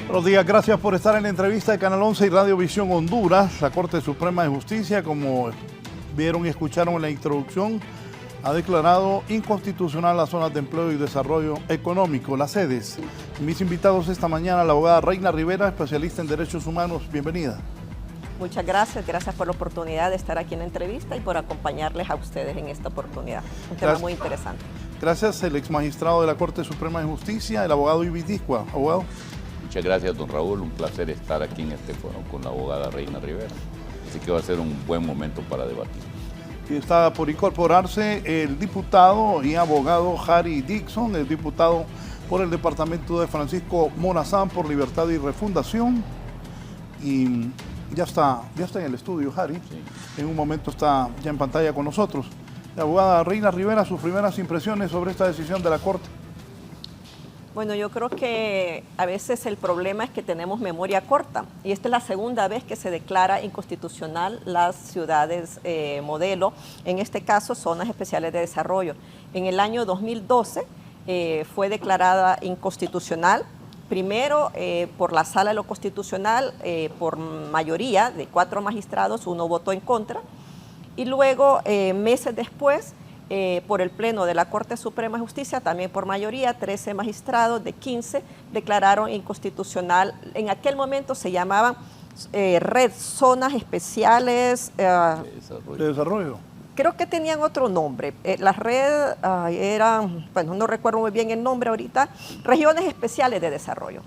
Buenos días, gracias por estar en la entrevista de Canal 11 y Radio Visión Honduras. La Corte Suprema de Justicia, como vieron y escucharon en la introducción, ha declarado inconstitucional las zonas de empleo y desarrollo económico, las sedes. Mis invitados esta mañana, la abogada Reina Rivera, especialista en derechos humanos. Bienvenida. Muchas gracias por la oportunidad de estar aquí en la entrevista y por acompañarles a ustedes en esta oportunidad. Un tema muy interesante. Gracias, el ex magistrado de la Corte Suprema de Justicia, el abogado Ibis Discua. Abogado. Muchas gracias, don Raúl. Un placer estar aquí en este foro con la abogada Reina Rivera. Así que va a ser un buen momento para debatir. Y está por incorporarse el diputado y abogado Harry Dixon, el diputado por el departamento de Francisco Morazán por Libertad y Refundación. Y ya está en el estudio, Harry. Sí. En un momento está ya en pantalla con nosotros. La abogada Reina Rivera, sus primeras impresiones sobre esta decisión de la Corte. Bueno, yo creo que a veces el problema es que tenemos memoria corta y esta es la segunda vez que se declara inconstitucional las ciudades modelo, en este caso zonas especiales de desarrollo. En el año 2012 fue declarada inconstitucional, primero por la Sala de lo Constitucional, por mayoría de 4 magistrados, 1 votó en contra, y luego meses después, por el Pleno de la Corte Suprema de Justicia, también por mayoría, 13 magistrados de 15 declararon inconstitucional. En aquel momento se llamaban Red Zonas Especiales de Desarrollo. Creo que tenían otro nombre. Las redes eran, bueno, no recuerdo muy bien el nombre ahorita, Regiones Especiales de Desarrollo.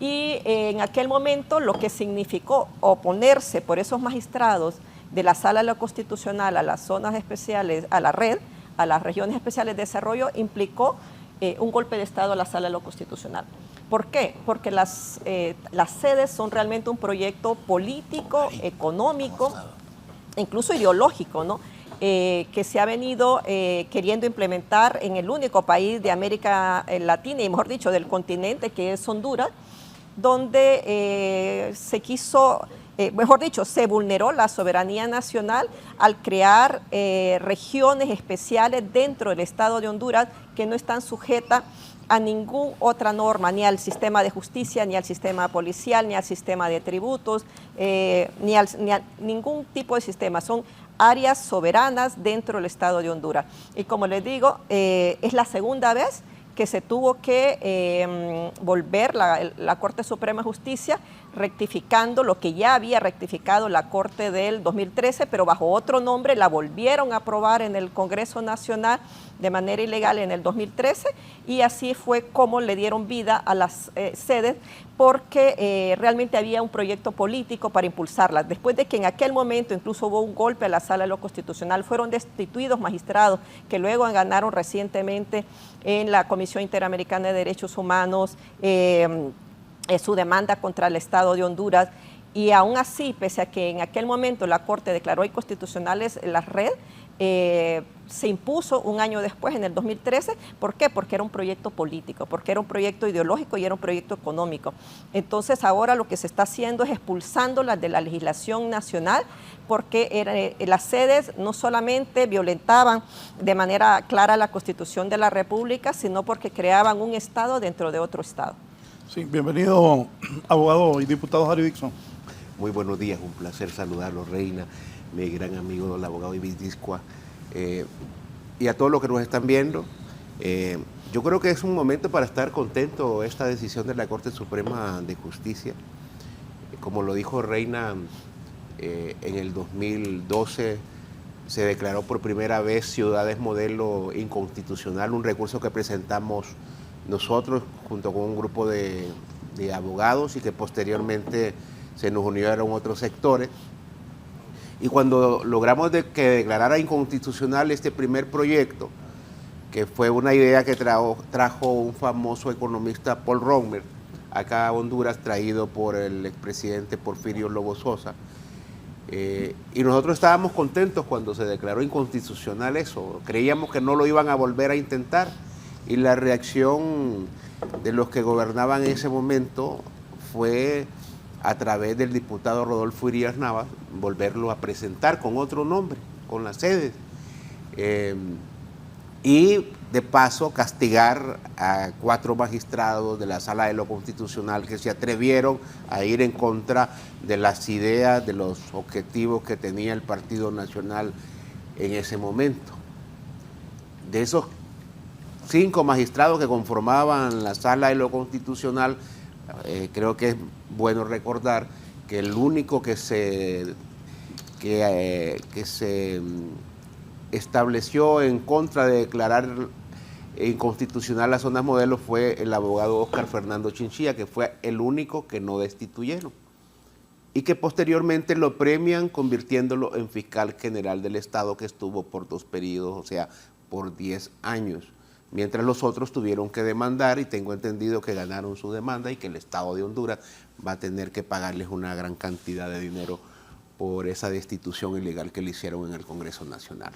Y en aquel momento lo que significó oponerse por esos magistrados de la Sala de lo Constitucional a las zonas especiales, a la red, a las regiones especiales de desarrollo, implicó un golpe de Estado a la Sala de lo Constitucional. ¿Por qué? Porque las sedes son realmente un proyecto político, económico, incluso ideológico, ¿no? Que se ha venido queriendo implementar en el único país de América Latina, y mejor dicho, del continente, que es Honduras, donde se quiso... mejor dicho, se vulneró la soberanía nacional al crear regiones especiales dentro del Estado de Honduras que no están sujetas a ninguna otra norma, ni al sistema de justicia, ni al sistema policial, ni al sistema de tributos, ni a ningún tipo de sistema. Son áreas soberanas dentro del Estado de Honduras. Y como les digo, es la segunda vez que se tuvo que volver la Corte Suprema de Justicia rectificando lo que ya había rectificado la Corte del 2013, pero bajo otro nombre la volvieron a aprobar en el Congreso Nacional de manera ilegal en el 2013 y así fue como le dieron vida a las sedes porque realmente había un proyecto político para impulsarlas. Después de que en aquel momento incluso hubo un golpe a la Sala de lo Constitucional, fueron destituidos magistrados que luego ganaron recientemente en la Comisión Interamericana de Derechos Humanos su demanda contra el Estado de Honduras y aún así, pese a que en aquel momento la Corte declaró inconstitucionales la red, se impuso un año después, en el 2013. ¿Por qué? Porque era un proyecto político, porque era un proyecto ideológico y era un proyecto económico. Entonces ahora lo que se está haciendo es expulsándolas de la legislación nacional porque las sedes no solamente violentaban de manera clara la Constitución de la República, sino porque creaban un Estado dentro de otro Estado. Sí, bienvenido, abogado y diputado Harry Dixon. Muy buenos días, un placer saludarlo, Reina, mi gran amigo, el abogado Ibis Discua, y a todos los que nos están viendo. Yo creo que es un momento para estar contento esta decisión de la Corte Suprema de Justicia. Como lo dijo Reina, en el 2012 se declaró por primera vez ciudades modelo inconstitucional, un recurso que presentamos nosotros junto con un grupo de abogados y que posteriormente se nos unieron otros sectores. Y cuando logramos que declarara inconstitucional este primer proyecto, que fue una idea que trajo un famoso economista, Paul Romer, acá a Honduras, traído por el expresidente Porfirio Lobo Sosa, y nosotros estábamos contentos cuando se declaró inconstitucional eso, creíamos que no lo iban a volver a intentar, y la reacción de los que gobernaban en ese momento fue, a través del diputado Rodolfo Urías Navas, volverlo a presentar con otro nombre, con las sedes. y de paso castigar a 4 magistrados de la Sala de lo Constitucional que se atrevieron a ir en contra de las ideas, de los objetivos que tenía el Partido Nacional en ese momento. De esos 5 magistrados que conformaban la Sala de lo Constitucional, creo que es bueno recordar que el único que se estableció en contra de declarar inconstitucional las zonas modelo fue el abogado Óscar Fernando Chinchilla, que fue el único que no destituyeron y que posteriormente lo premian convirtiéndolo en fiscal general del Estado, que estuvo por 2 periodos, o sea, por 10 años, mientras los otros tuvieron que demandar, y tengo entendido que ganaron su demanda y que el Estado de Honduras va a tener que pagarles una gran cantidad de dinero por esa destitución ilegal que le hicieron en el Congreso Nacional.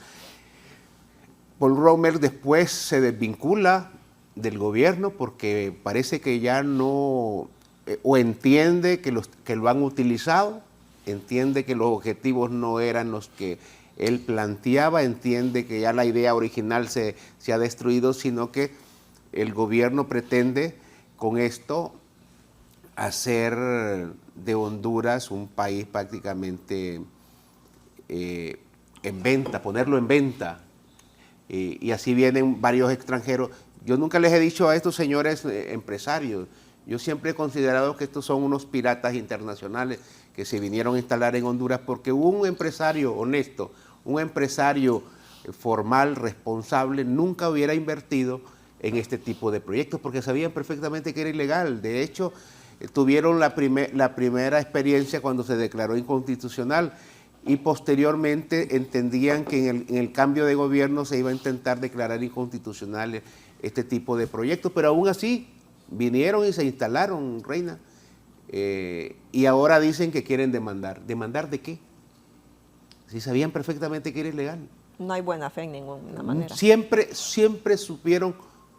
Paul Romer después se desvincula del gobierno porque parece que ya no, o entiende que lo han utilizado, entiende que los objetivos no eran los que él planteaba, entiende que ya la idea original se ha destruido, sino que el gobierno pretende con esto hacer de Honduras un país prácticamente en venta, ponerlo en venta. Y así vienen varios extranjeros. Yo nunca les he dicho a estos señores empresarios, yo siempre he considerado que estos son unos piratas internacionales que se vinieron a instalar en Honduras porque un empresario honesto, un empresario formal, responsable, nunca hubiera invertido en este tipo de proyectos porque sabían perfectamente que era ilegal. De hecho, tuvieron la primera experiencia cuando se declaró inconstitucional y posteriormente entendían que en el cambio de gobierno se iba a intentar declarar inconstitucional este tipo de proyectos, pero aún así vinieron y se instalaron, Reina, y ahora dicen que quieren demandar. ¿Demandar de qué? Si sabían perfectamente que era ilegal. No hay buena fe en ninguna manera. Siempre supieron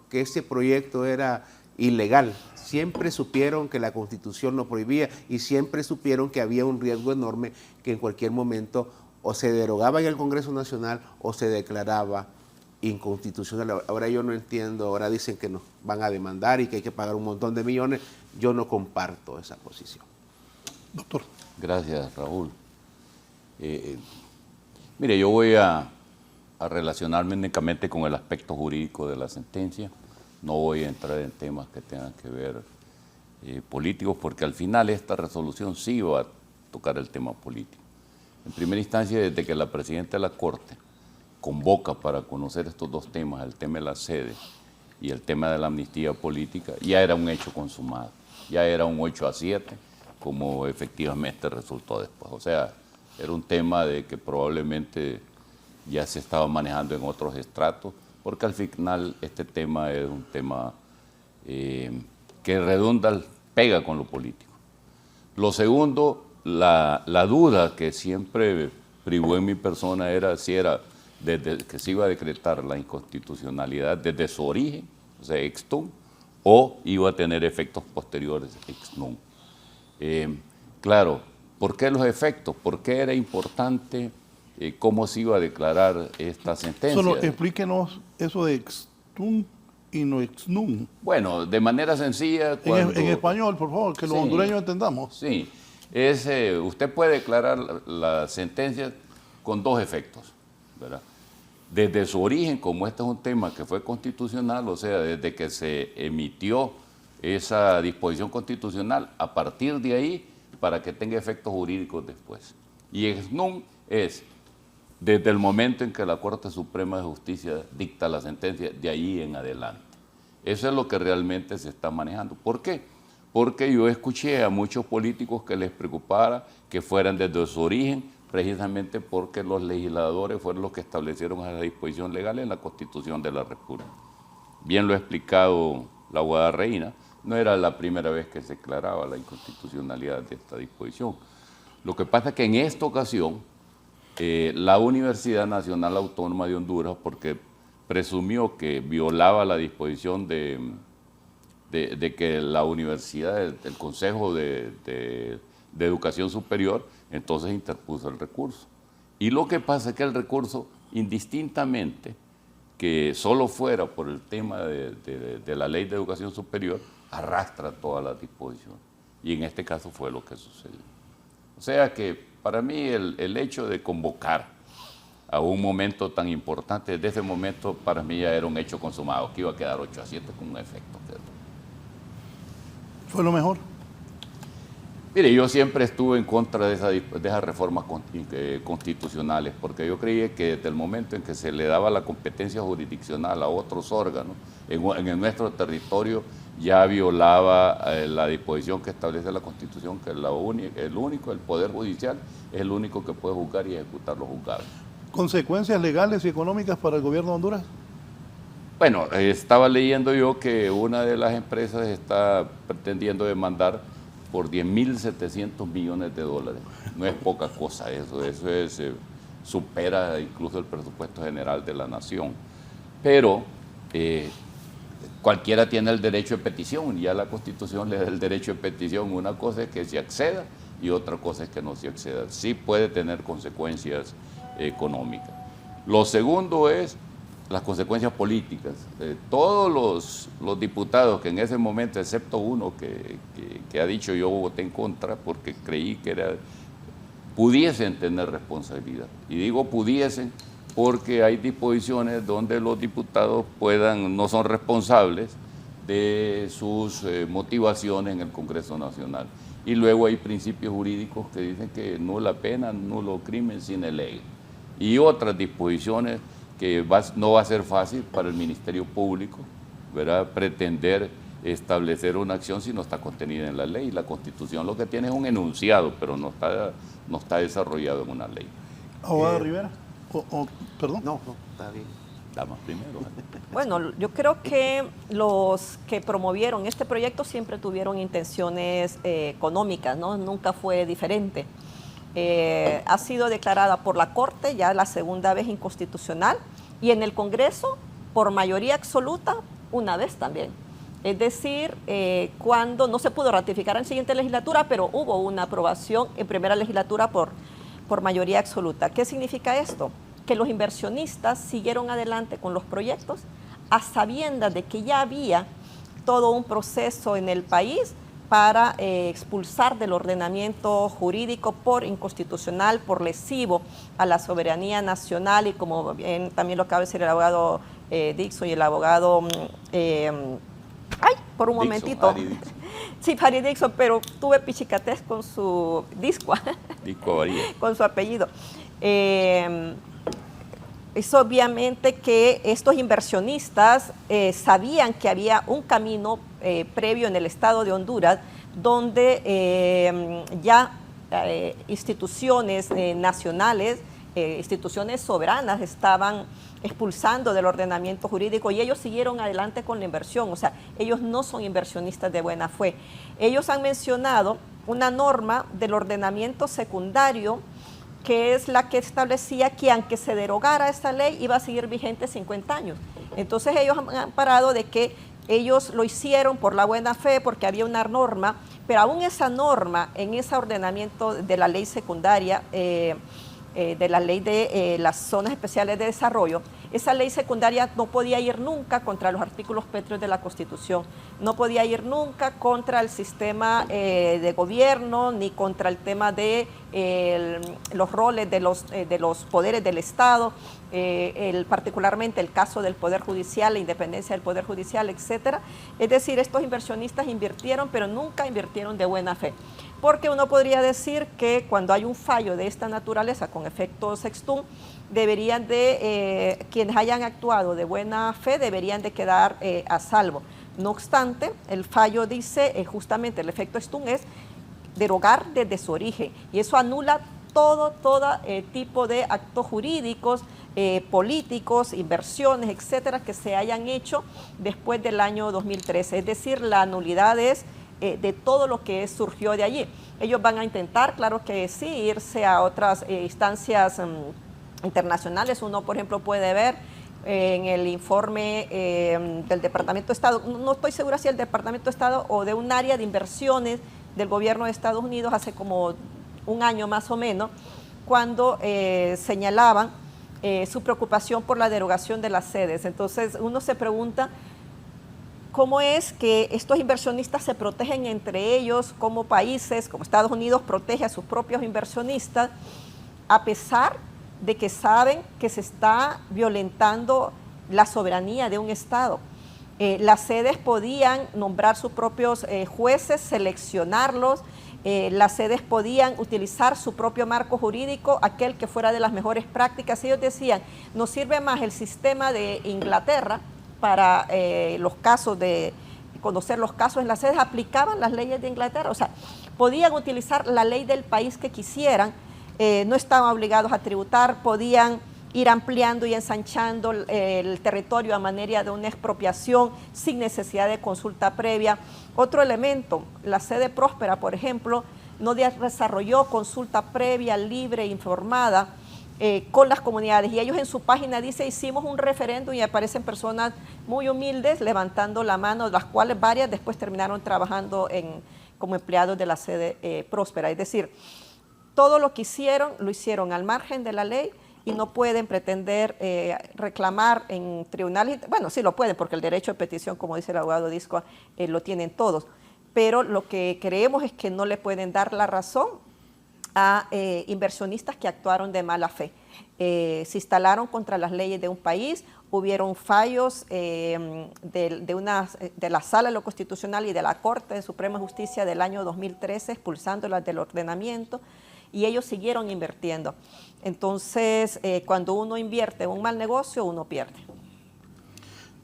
que ese proyecto era ilegal, siempre supieron que la Constitución lo prohibía y siempre supieron que había un riesgo enorme que en cualquier momento o se derogaba en el Congreso Nacional o se declaraba inconstitucional. Ahora yo no entiendo, ahora dicen que nos van a demandar y que hay que pagar un montón de millones. Yo no comparto esa posición. Doctor. Gracias, Raúl. Mire, yo voy a relacionarme únicamente con el aspecto jurídico de la sentencia. No voy a entrar en temas que tengan que ver políticos, porque al final esta resolución sí va a tocar el tema político. En primera instancia, desde que la Presidenta de la Corte convoca para conocer estos 2 temas, el tema de la sede y el tema de la amnistía política, ya era un hecho consumado, ya era un 8-7, como efectivamente resultó después. O sea, era un tema de que probablemente ya se estaba manejando en otros estratos, porque al final este tema es un tema que redunda, pega con lo político. Lo segundo, la duda que siempre privó en mi persona era si era desde que se iba a decretar la inconstitucionalidad desde su origen, o sea, ex tunc, o iba a tener efectos posteriores ex nunc. Claro, ¿por qué los efectos? ¿Por qué era importante cómo se iba a declarar esta sentencia? Solo explíquenos eso de ex tunc y no ex nunc. Bueno, de manera sencilla. En español, por favor, que los Sí, hondureños entendamos. Sí, usted puede declarar la sentencia con 2 efectos, ¿verdad? Desde su origen, como este es un tema que fue constitucional, o sea, desde que se emitió esa disposición constitucional, a partir de ahí, para que tenga efectos jurídicos después. Y ex nunc es desde el momento en que la Corte Suprema de Justicia dicta la sentencia, de ahí en adelante. Eso es lo que realmente se está manejando. ¿Por qué? Porque yo escuché a muchos políticos que les preocupara que fueran desde su origen, precisamente porque los legisladores fueron los que establecieron esa disposición legal en la Constitución de la República. Bien lo ha explicado la abogada Reina, no era la primera vez que se declaraba la inconstitucionalidad de esta disposición. Lo que pasa es que en esta ocasión, la Universidad Nacional Autónoma de Honduras, porque presumió que violaba la disposición de que la universidad, el Consejo de Educación Superior, entonces interpuso el recurso. Y lo que pasa es que el recurso indistintamente que solo fuera por el tema de la Ley de Educación Superior, arrastra todas las disposiciones. Y en este caso fue lo que sucedió. O sea que para mí el hecho de convocar a un momento tan importante, desde ese momento para mí ya era un hecho consumado, que iba a quedar 8-7 con un efecto. ¿Fue lo mejor? Mire, yo siempre estuve en contra de esas reformas constitucionales, porque yo creía que desde el momento en que se le daba la competencia jurisdiccional a otros órganos en nuestro territorio, ya violaba la disposición que establece la Constitución, que el Poder Judicial es el único que puede juzgar y ejecutar los juzgados. ¿Consecuencias legales y económicas para el gobierno de Honduras? Bueno, estaba leyendo yo que una de las empresas está pretendiendo demandar por 10.700 millones de dólares. No es poca cosa eso supera incluso el presupuesto general de la nación. Pero cualquiera tiene el derecho de petición, ya la Constitución le da el derecho de petición. Una cosa es que se acceda y otra cosa es que no se acceda. Sí puede tener consecuencias económicas. Lo segundo es las consecuencias políticas. Todos los diputados que en ese momento, excepto uno que ha dicho yo voté en contra porque creí que pudiesen tener responsabilidad. Y digo pudiesen porque hay disposiciones donde los diputados no son responsables de sus motivaciones en el Congreso Nacional. Y luego hay principios jurídicos que dicen que nula pena, nulo crimen sine ley. Y otras disposiciones que no va a ser fácil para el Ministerio Público, ¿verdad?, pretender establecer una acción si no está contenida en la ley. La Constitución lo que tiene es un enunciado, pero no está desarrollado en una ley. Abogado Rivera, perdón. No, está bien. Damos primero. Bueno, yo creo que los que promovieron este proyecto siempre tuvieron intenciones económicas, ¿no? Nunca fue diferente. Ha sido declarada por la Corte ya la segunda vez inconstitucional y en el Congreso por mayoría absoluta una vez también. Es decir, cuando no se pudo ratificar en la siguiente legislatura, pero hubo una aprobación en primera legislatura por mayoría absoluta. ¿Qué significa esto? Que los inversionistas siguieron adelante con los proyectos a sabiendas de que ya había todo un proceso en el país para expulsar del ordenamiento jurídico por inconstitucional, por lesivo a la soberanía nacional y como bien también lo acaba de decir el abogado Dixon y el abogado, por un momentito. Harry Dixon. Sí, Harry Dixon, pero tuve pichicatés con su Discua, con su apellido. Es obviamente que estos inversionistas sabían que había un camino previo en el estado de Honduras donde instituciones nacionales, instituciones soberanas estaban expulsando del ordenamiento jurídico y ellos siguieron adelante con la inversión. O sea, ellos no son inversionistas de buena fe. Ellos han mencionado una norma del ordenamiento secundario que es la que establecía que aunque se derogara esta ley iba a seguir vigente 50 años. Entonces ellos han parado de que ellos lo hicieron por la buena fe, porque había una norma, pero aún esa norma en ese ordenamiento de la ley secundaria, de la ley de las zonas especiales de desarrollo, esa ley secundaria no podía ir nunca contra los artículos pétreos de la Constitución, no podía ir nunca contra el sistema de gobierno, ni contra el tema de los roles de los poderes del Estado, particularmente el caso del Poder Judicial, la independencia del Poder Judicial, etcétera. Es decir, estos inversionistas invirtieron, pero nunca invirtieron de buena fe. Porque uno podría decir que cuando hay un fallo de esta naturaleza con efecto sextum, deberían quienes hayan actuado de buena fe deberían de quedar a salvo. No obstante, el fallo dice justamente el efecto sextum es derogar desde su origen y eso anula todo tipo de actos jurídicos, políticos, inversiones, etcétera, que se hayan hecho después del año 2013. Es decir, la nulidad es de todo lo que surgió de allí. Ellos van a intentar, claro que sí, irse a otras instancias internacionales. Uno, por ejemplo, puede ver en el informe del Departamento de Estado, no estoy segura si el Departamento de Estado o de un área de inversiones del gobierno de Estados Unidos hace como un año más o menos, cuando señalaban su preocupación por la derogación de las sedes. Entonces uno se pregunta cómo es que estos inversionistas se protegen entre ellos, como países, como Estados Unidos protege a sus propios inversionistas, a pesar de que saben que se está violentando la soberanía de un Estado. Las sedes podían nombrar sus propios jueces, seleccionarlos, las sedes podían utilizar su propio marco jurídico, aquel que fuera de las mejores prácticas. Ellos decían, nos sirve más el sistema de Inglaterra para los casos de conocer los casos en las sedes, aplicaban las leyes de Inglaterra, o sea, podían utilizar la ley del país que quisieran, no estaban obligados a tributar, podían ir ampliando y ensanchando el territorio a manera de una expropiación sin necesidad de consulta previa. Otro elemento, la sede Próspera, por ejemplo, no desarrolló consulta previa, libre e informada con las comunidades. Y ellos en su página dicen, hicimos un referéndum y aparecen personas muy humildes levantando la mano, las cuales varias después terminaron trabajando como empleados de la sede Próspera. Es decir, todo lo que hicieron, lo hicieron al margen de la ley, y no pueden pretender reclamar en tribunales. Bueno, sí lo pueden, porque el derecho de petición, como dice el abogado Discoa, lo tienen todos. Pero lo que creemos es que no le pueden dar la razón a inversionistas que actuaron de mala fe. Se instalaron contra las leyes de un país, hubieron fallos de la Sala de lo Constitucional y de la Corte de Suprema Justicia del año 2013, expulsándolas del ordenamiento, y ellos siguieron invirtiendo. Entonces, cuando uno invierte en un mal negocio, uno pierde.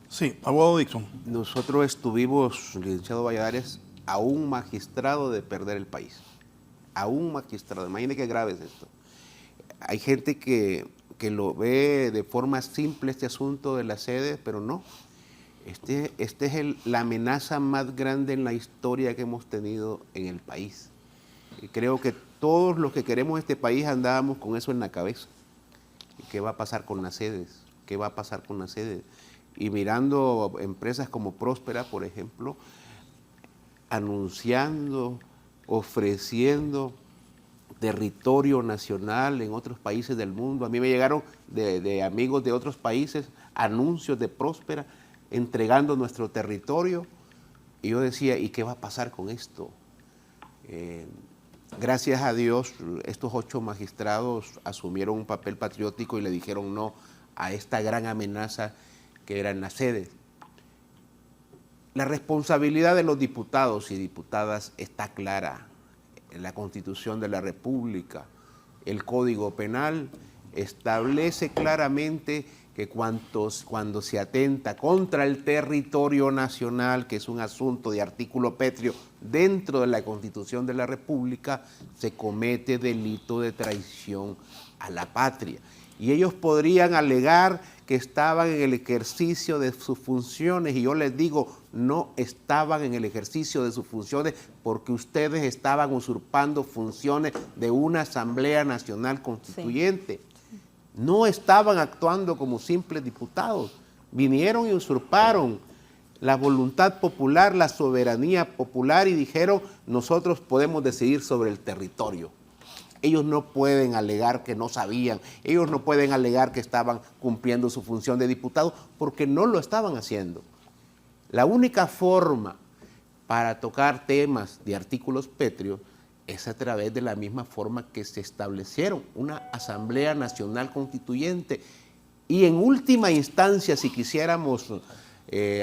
Sí, abogado Dixon. Nosotros estuvimos, licenciado Valladares, a un magistrado de perder el país. A un magistrado. Imagine qué grave es esto. Hay gente que lo ve de forma simple este asunto de la sede, pero no. Este es la amenaza más grande en la historia que hemos tenido en el país. Y creo que todos los que queremos este país andábamos con eso en la cabeza. ¿Qué va a pasar con las sedes? ¿Qué va a pasar con las sedes? Y mirando empresas como Próspera, por ejemplo, anunciando, ofreciendo territorio nacional en otros países del mundo. A mí me llegaron de amigos de otros países anuncios de Próspera entregando nuestro territorio. Y yo decía, ¿y qué va a pasar con esto? Gracias a Dios, estos 8 magistrados asumieron un papel patriótico y le dijeron no a esta gran amenaza que eran las sedes. La responsabilidad de los diputados y diputadas está clara en la Constitución de la República. El Código Penal establece claramente que cuando se atenta contra el territorio nacional, que es un asunto de artículo pétreo dentro de la Constitución de la República, se comete delito de traición a la patria. Y ellos podrían alegar que estaban en el ejercicio de sus funciones, y yo les digo, no estaban en el ejercicio de sus funciones porque ustedes estaban usurpando funciones de una Asamblea Nacional Constituyente. Sí. No estaban actuando como simples diputados, vinieron y usurparon la voluntad popular, la soberanía popular y dijeron, nosotros podemos decidir sobre el territorio. Ellos no pueden alegar que no sabían, ellos no pueden alegar que estaban cumpliendo su función de diputado porque no lo estaban haciendo. La única forma para tocar temas de artículos pétreos es a través de la misma forma que se establecieron, una Asamblea Nacional Constituyente. Y en última instancia, si quisiéramos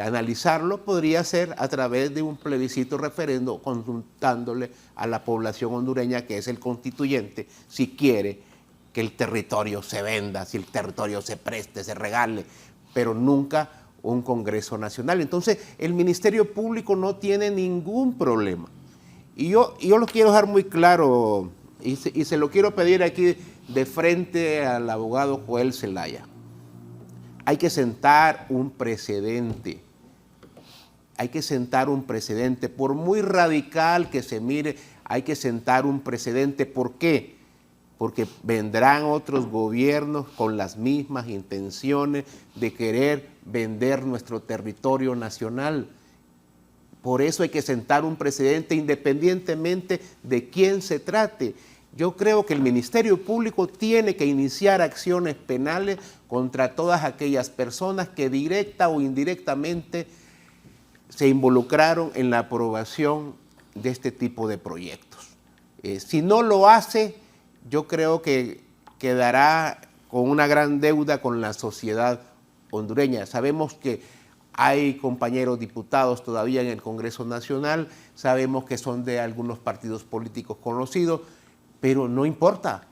analizarlo, podría ser a través de un plebiscito referendo, consultándole a la población hondureña, que es el constituyente, si quiere que el territorio se venda, si el territorio se preste, se regale, pero nunca un Congreso Nacional. Entonces, el Ministerio Público no tiene ningún problema. Y yo lo quiero dejar muy claro, y se lo quiero pedir aquí de frente al abogado Joel Zelaya. Hay que sentar un precedente. Hay que sentar un precedente. Por muy radical que se mire, hay que sentar un precedente. ¿Por qué? Porque vendrán otros gobiernos con las mismas intenciones de querer vender nuestro territorio nacional. Por eso hay que sentar un precedente independientemente de quién se trate. Yo creo que el Ministerio Público tiene que iniciar acciones penales contra todas aquellas personas que directa o indirectamente se involucraron en la aprobación de este tipo de proyectos. Si no lo hace, yo creo que quedará con una gran deuda con la sociedad hondureña. Sabemos que hay compañeros diputados todavía en el Congreso Nacional, sabemos que son de algunos partidos políticos conocidos, pero no importa.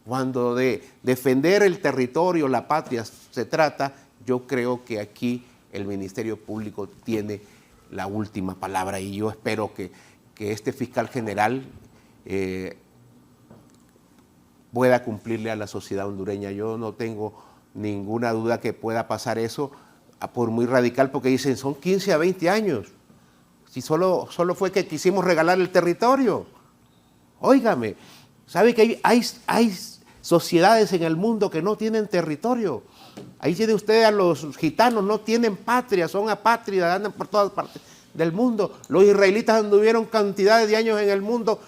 Cuando de defender el territorio, la patria se trata, yo creo que aquí el Ministerio Público tiene la última palabra y yo espero que este fiscal general pueda cumplirle a la sociedad hondureña. Yo no tengo ninguna duda que pueda pasar eso, por muy radical, porque dicen son 15 a 20 años. Si solo fue que quisimos regalar el territorio. Óigame, ¿sabe que hay sociedades en el mundo que no tienen territorio? Ahí tiene usted a los gitanos, no tienen patria, son apátridas, andan por todas partes del mundo. Los israelitas anduvieron cantidades de años en el mundo,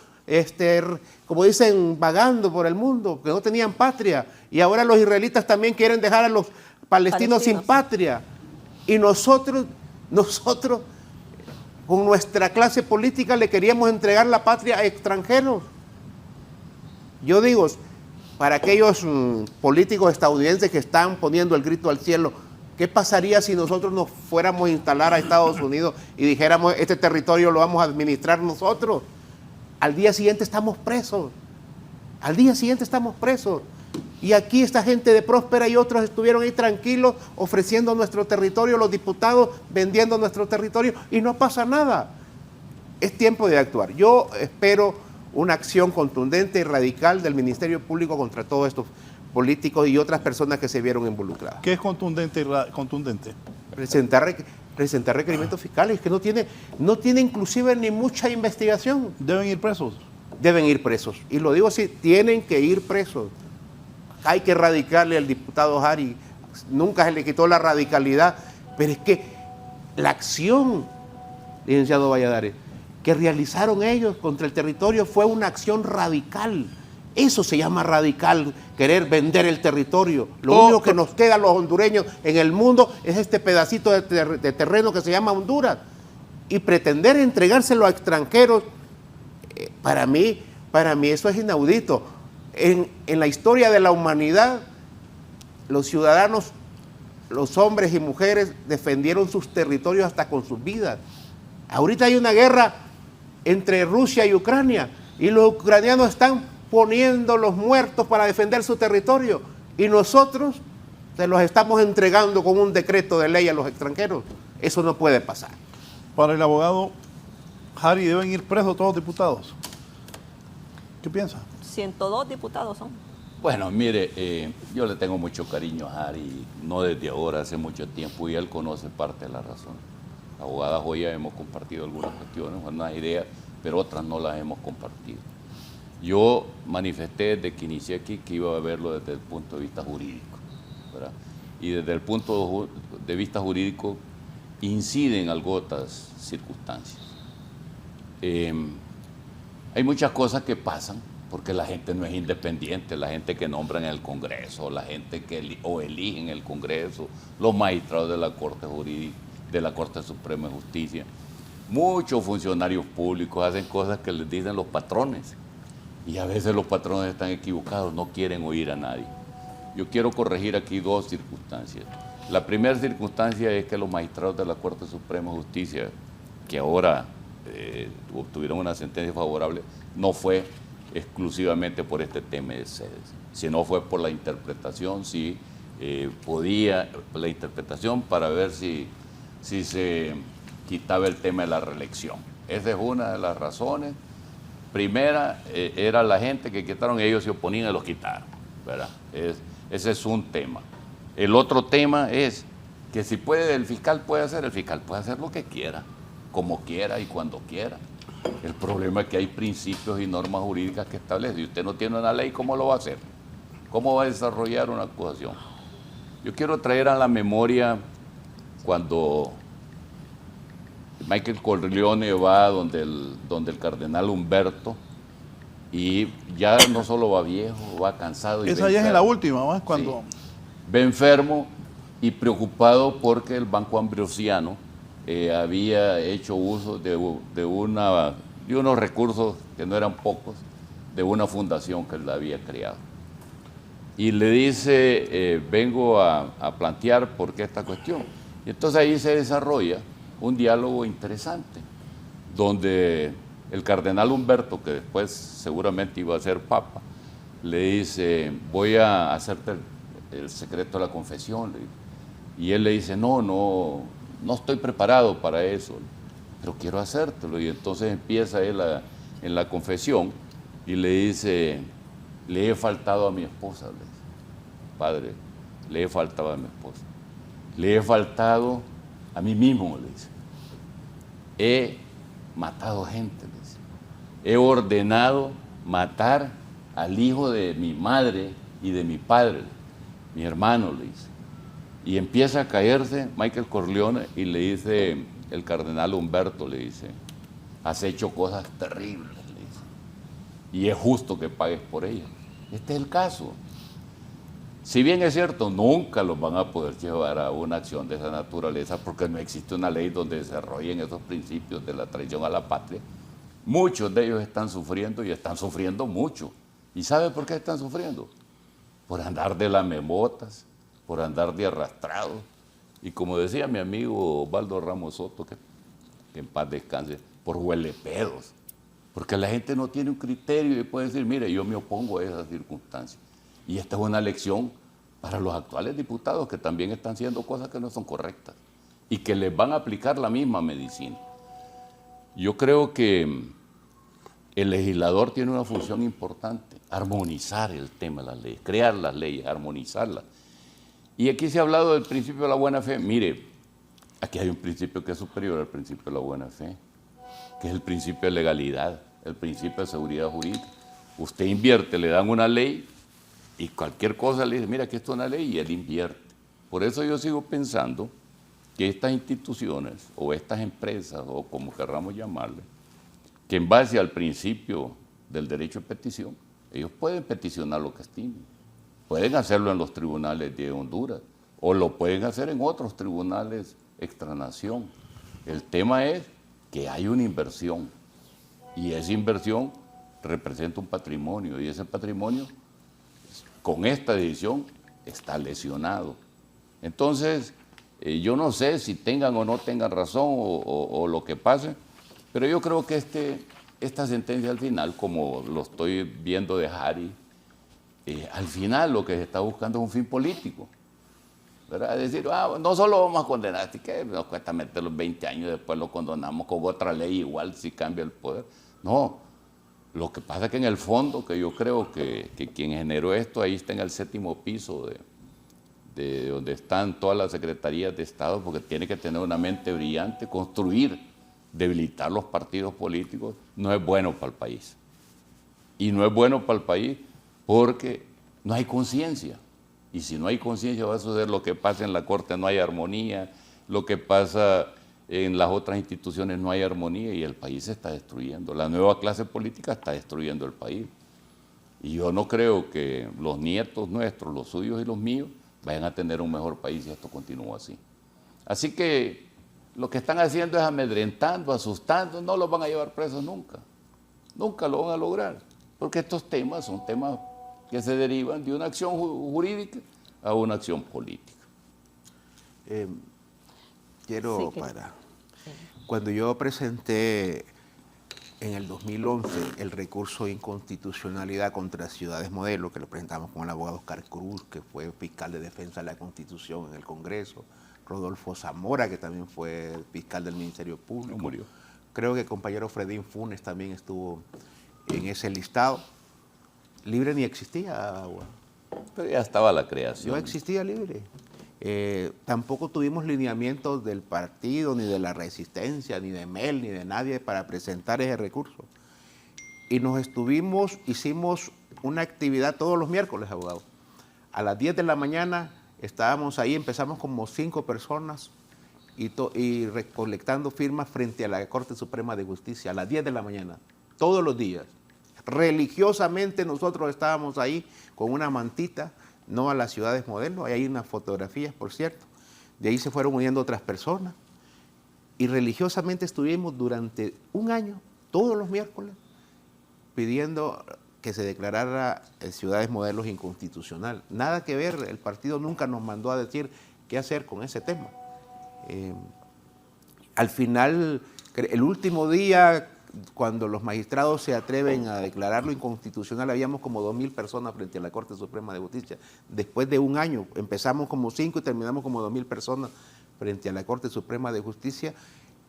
como dicen, vagando por el mundo, que no tenían patria. Y ahora los israelitas también quieren dejar a los palestinos sin patria. Y nosotros, con nuestra clase política, le queríamos entregar la patria a extranjeros. Yo digo, para aquellos políticos estadounidenses que están poniendo el grito al cielo, ¿qué pasaría si nosotros nos fuéramos a instalar a Estados Unidos y dijéramos, este territorio lo vamos a administrar nosotros? Al día siguiente estamos presos. Al día siguiente estamos presos. Y aquí esta gente de Próspera y otros estuvieron ahí tranquilos ofreciendo nuestro territorio, los diputados vendiendo nuestro territorio y no pasa nada. Es tiempo de actuar. Yo espero una acción contundente y radical del Ministerio Público contra todos estos políticos y otras personas que se vieron involucradas. ¿Qué es contundente? Presentar requerimientos fiscales que no tiene inclusive ni mucha investigación. ¿Deben ir presos? Deben ir presos. Y lo digo así, tienen que ir presos. Hay que erradicarle al diputado Jari. Nunca se le quitó la radicalidad, pero es que la acción, licenciado Valladares, que realizaron ellos contra el territorio fue una acción radical. Eso se llama radical, querer vender el territorio. Lo único que nos queda a los hondureños en el mundo es este pedacito de terreno que se llama Honduras. Y pretender entregárselo a extranjeros, para mí eso es inaudito. En la historia de la humanidad, los ciudadanos, los hombres y mujeres defendieron sus territorios hasta con sus vidas. Ahorita hay una guerra entre Rusia y Ucrania y los ucranianos están poniendo los muertos para defender su territorio y nosotros se los estamos entregando con un decreto de ley a los extranjeros. Eso no puede pasar. Para el abogado Jari, ¿deben ir presos todos los diputados? ¿Qué piensa? 102 diputados son. Bueno, mire, yo le tengo mucho cariño a Jari, no desde ahora, hace mucho tiempo, y él conoce parte de la razón. La abogada Joya hemos compartido algunas cuestiones, algunas ideas, pero otras no las hemos compartido. Yo manifesté desde que inicié aquí que iba a verlo desde el punto de vista jurídico, ¿verdad? Y desde el punto de vista jurídico inciden algunas circunstancias. Hay muchas cosas que pasan porque la gente no es independiente, la gente que nombran en el Congreso, la gente que eligen el Congreso, los magistrados de la Corte Jurídica, de la Corte Suprema de Justicia. Muchos funcionarios públicos hacen cosas que les dicen los patrones y a veces los patrones están equivocados, no quieren oír a nadie. Yo quiero corregir aquí dos circunstancias. La primera circunstancia es que los magistrados de la Corte Suprema de Justicia, que ahora obtuvieron una sentencia favorable, no fue exclusivamente por este tema de sedes, sino fue por la interpretación, la interpretación para ver si se quitaba el tema de la reelección. Esa es una de las razones. Primera, era la gente que quitaron, ellos se oponían y los quitaron, ¿verdad? Ese es un tema. El otro tema es que si el fiscal puede hacer lo que quiera, como quiera y cuando quiera. El problema es que hay principios y normas jurídicas que establecen. Si usted no tiene una ley, ¿cómo lo va a hacer? ¿Cómo va a desarrollar una acusación? Yo quiero traer a la memoria cuando Michael Corleone va donde el cardenal Humberto Y ya no solo va viejo, va cansado. Y Esa ya es en la última, ¿no? Cuando... Sí. Ve enfermo y preocupado porque el Banco Ambrosiano había hecho uso de unos recursos que no eran pocos, de una fundación que él había creado. Y le dice, vengo a plantear por qué esta cuestión. Y entonces ahí se desarrolla un diálogo interesante, donde el cardenal Humberto, que después seguramente iba a ser papa, le dice, voy a hacerte el secreto de la confesión. Y él le dice, no estoy preparado para eso, pero quiero hacértelo. Y entonces empieza él en la confesión y le dice, le he faltado a mi esposa, le dice, padre, le he faltado a mi esposa. Le he faltado a mí mismo, le dice. He matado gente, le dice. He ordenado matar al hijo de mi madre y de mi padre, mi hermano, le dice. Y empieza a caerse Michael Corleone y le dice el cardenal Humberto, le dice, has hecho cosas terribles, le dice, y es justo que pagues por ellas. Este es el caso. Si bien es cierto, nunca los van a poder llevar a una acción de esa naturaleza porque no existe una ley donde desarrollen esos principios de la traición a la patria. Muchos de ellos están sufriendo y están sufriendo mucho. ¿Y sabe por qué están sufriendo? Por andar de lamemotas, por andar de arrastrados. Y como decía mi amigo Osvaldo Ramos Soto, que en paz descanse, por huelepedos. Porque la gente no tiene un criterio y puede decir, mire, yo me opongo a esas circunstancias. Y esta es una lección para los actuales diputados que también están haciendo cosas que no son correctas y que les van a aplicar la misma medicina. Yo creo que el legislador tiene una función importante, armonizar el tema de las leyes, crear las leyes, armonizarlas. Y aquí se ha hablado del principio de la buena fe. Mire, aquí hay un principio que es superior al principio de la buena fe, que es el principio de legalidad, el principio de seguridad jurídica. Usted invierte, le dan una ley, y cualquier cosa le dice, mira, aquí está una ley, y él invierte. Por eso yo sigo pensando que estas instituciones, o estas empresas, o como querramos llamarle, que en base al principio del derecho de petición, ellos pueden peticionar lo que estimen. Pueden hacerlo en los tribunales de Honduras, o lo pueden hacer en otros tribunales extranación. El tema es que hay una inversión, y esa inversión representa un patrimonio, y ese patrimonio con esta decisión está lesionado. Entonces, yo no sé si tengan o no tengan razón o lo que pase, pero yo creo que esta sentencia al final, como lo estoy viendo de Hari, al final lo que se está buscando es un fin político, ¿verdad? Es decir, no solo vamos a condenar, así que nos cuesta meterlos 20 años, después lo condonamos con otra ley igual si cambia el poder. No. Lo que pasa es que en el fondo, que yo creo que quien generó esto, ahí está en el 7º piso de donde están todas las secretarías de Estado, porque tiene que tener una mente brillante, construir, debilitar los partidos políticos, no es bueno para el país. Y no es bueno para el país porque no hay conciencia. Y si no hay conciencia va a suceder lo que pasa en la Corte, no hay armonía, lo que pasa en las otras instituciones no hay armonía y el país se está destruyendo. La nueva clase política está destruyendo el país. Y yo no creo que los nietos nuestros, los suyos y los míos, vayan a tener un mejor país si esto continúa así. Así que lo que están haciendo es amedrentando, asustando, no los van a llevar presos nunca. Nunca lo van a lograr. Porque estos temas son temas que se derivan de una acción jurídica a una acción política. Quiero Cuando yo presenté en el 2011 el recurso de inconstitucionalidad contra Ciudades Modelo, que lo presentamos con el abogado Oscar Cruz, que fue fiscal de defensa de la Constitución en el Congreso, Rodolfo Zamora, que también fue fiscal del Ministerio Público. Murió. Creo que el compañero Fredín Funes también estuvo en ese listado. Libre ni existía. Pero ya estaba la creación. No existía Libre. Tampoco tuvimos lineamientos del partido, ni de la Resistencia, ni de MEL, ni de nadie para presentar ese recurso. Y hicimos una actividad todos los miércoles, abogado. A las 10 de la mañana estábamos ahí, empezamos como 5 personas y recolectando firmas frente a la Corte Suprema de Justicia a las 10 de la mañana, todos los días. religiosamente nosotros estábamos ahí con una mantita, no a las ciudades modelo, ahí hay unas fotografías, por cierto. De ahí se fueron uniendo otras personas. Y religiosamente estuvimos durante un año, todos los miércoles, pidiendo que se declarara ciudades modelos inconstitucional. Nada que ver, el partido nunca nos mandó a decir qué hacer con ese tema. Al final, el último día, cuando los magistrados se atreven a declararlo inconstitucional, habíamos como 2.000 personas frente a la Corte Suprema de Justicia. Después de un año, empezamos como 5 y terminamos como 2.000 personas frente a la Corte Suprema de Justicia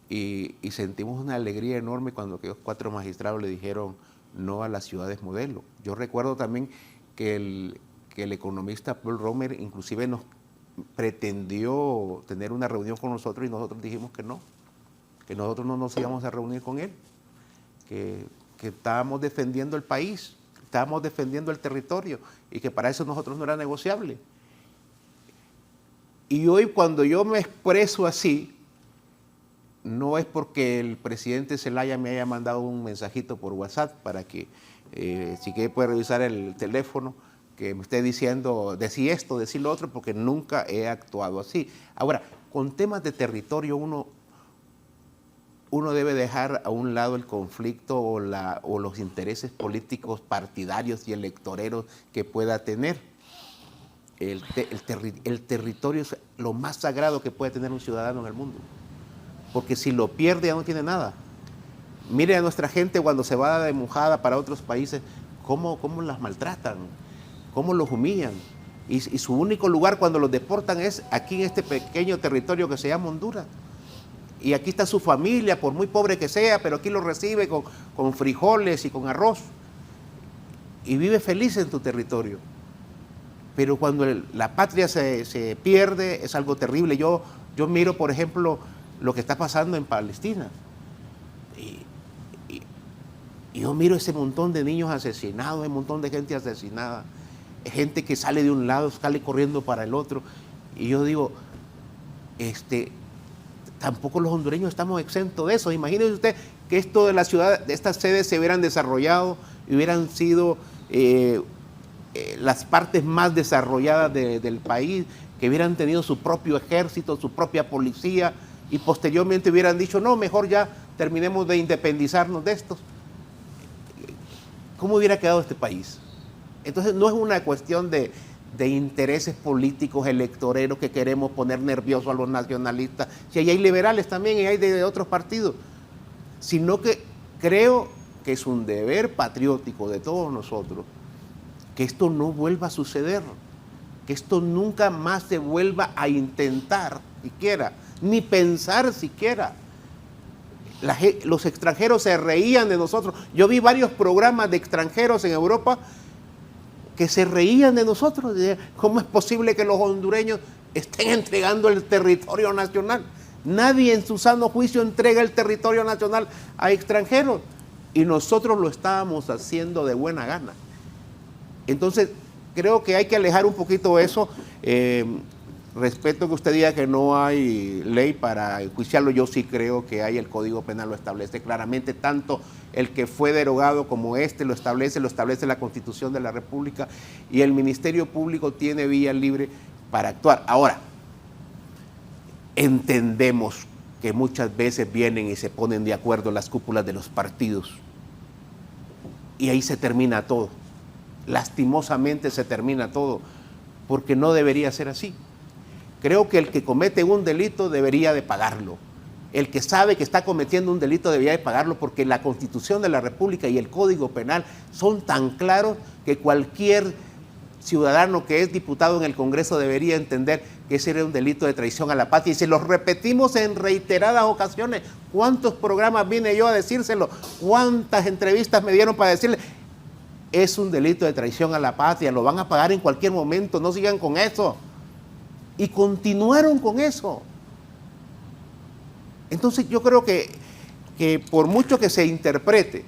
y sentimos una alegría enorme cuando aquellos 4 magistrados le dijeron no a las ciudades modelo. Yo recuerdo también que el economista Paul Romer inclusive nos pretendió tener una reunión con nosotros y nosotros dijimos que no, que nosotros no nos íbamos a reunir con él, que estábamos defendiendo el país, estábamos defendiendo el territorio y que para eso nosotros no era negociable. Y hoy cuando yo me expreso así, no es porque el presidente Zelaya me haya mandado un mensajito por WhatsApp para que, si quiere puede revisar el teléfono, que me esté diciendo, decí esto, decí lo otro, porque nunca he actuado así. Ahora, con temas de territorio uno debe dejar a un lado el conflicto o los intereses políticos partidarios y electoreros que pueda tener. El territorio es lo más sagrado que puede tener un ciudadano en el mundo, porque si lo pierde ya no tiene nada. Mire a nuestra gente cuando se va de mojada para otros países, cómo las maltratan, cómo los humillan. Y su único lugar cuando los deportan es aquí en este pequeño territorio que se llama Honduras. Y aquí está su familia, por muy pobre que sea, pero aquí lo recibe con frijoles y con arroz. Y vive feliz en tu territorio. Pero cuando la patria se pierde es algo terrible. Yo miro, por ejemplo, lo que está pasando en Palestina. Y yo miro ese montón de niños asesinados, ese montón de gente asesinada, gente que sale de un lado, sale corriendo para el otro. Y yo digo, tampoco los hondureños estamos exentos de eso. Imagínese usted que esto de la ciudad, de estas sedes se hubieran desarrollado y hubieran sido las partes más desarrolladas del país, que hubieran tenido su propio ejército, su propia policía, y posteriormente hubieran dicho, no, mejor ya terminemos de independizarnos de estos. ¿Cómo hubiera quedado este país? Entonces no es una cuestión de intereses políticos electoreros que queremos poner nerviosos a los nacionalistas, si ahí hay liberales también y hay de otros partidos, sino que creo que es un deber patriótico de todos nosotros que esto no vuelva a suceder, que esto nunca más se vuelva a intentar siquiera, ni pensar siquiera. Los extranjeros se reían de nosotros. Yo vi varios programas de extranjeros en Europa que se reían de nosotros. ¿Cómo es posible que los hondureños estén entregando el territorio nacional? Nadie en su sano juicio entrega el territorio nacional a extranjeros. Y nosotros lo estábamos haciendo de buena gana. Entonces, creo que hay que alejar un poquito eso. Respeto que usted diga que no hay ley para enjuiciarlo. Yo sí creo que hay, el Código Penal lo establece claramente, tanto el que fue derogado como lo establece la Constitución de la República, y el Ministerio Público tiene vía libre para actuar. Ahora, entendemos que muchas veces vienen y se ponen de acuerdo las cúpulas de los partidos y ahí se termina todo. Lastimosamente se termina todo, porque no debería ser así. Creo que el que comete un delito debería de pagarlo. El que sabe que está cometiendo un delito debería de pagarlo, porque la Constitución de la República y el Código Penal son tan claros que cualquier ciudadano que es diputado en el Congreso debería entender que ese era un delito de traición a la patria. Y se los repetimos en reiteradas ocasiones. ¿Cuántos programas vine yo a decírselo? ¿Cuántas entrevistas me dieron para decirle? Es un delito de traición a la patria, lo van a pagar en cualquier momento, no sigan con eso. Y continuaron con eso. Entonces yo creo que por mucho que se interprete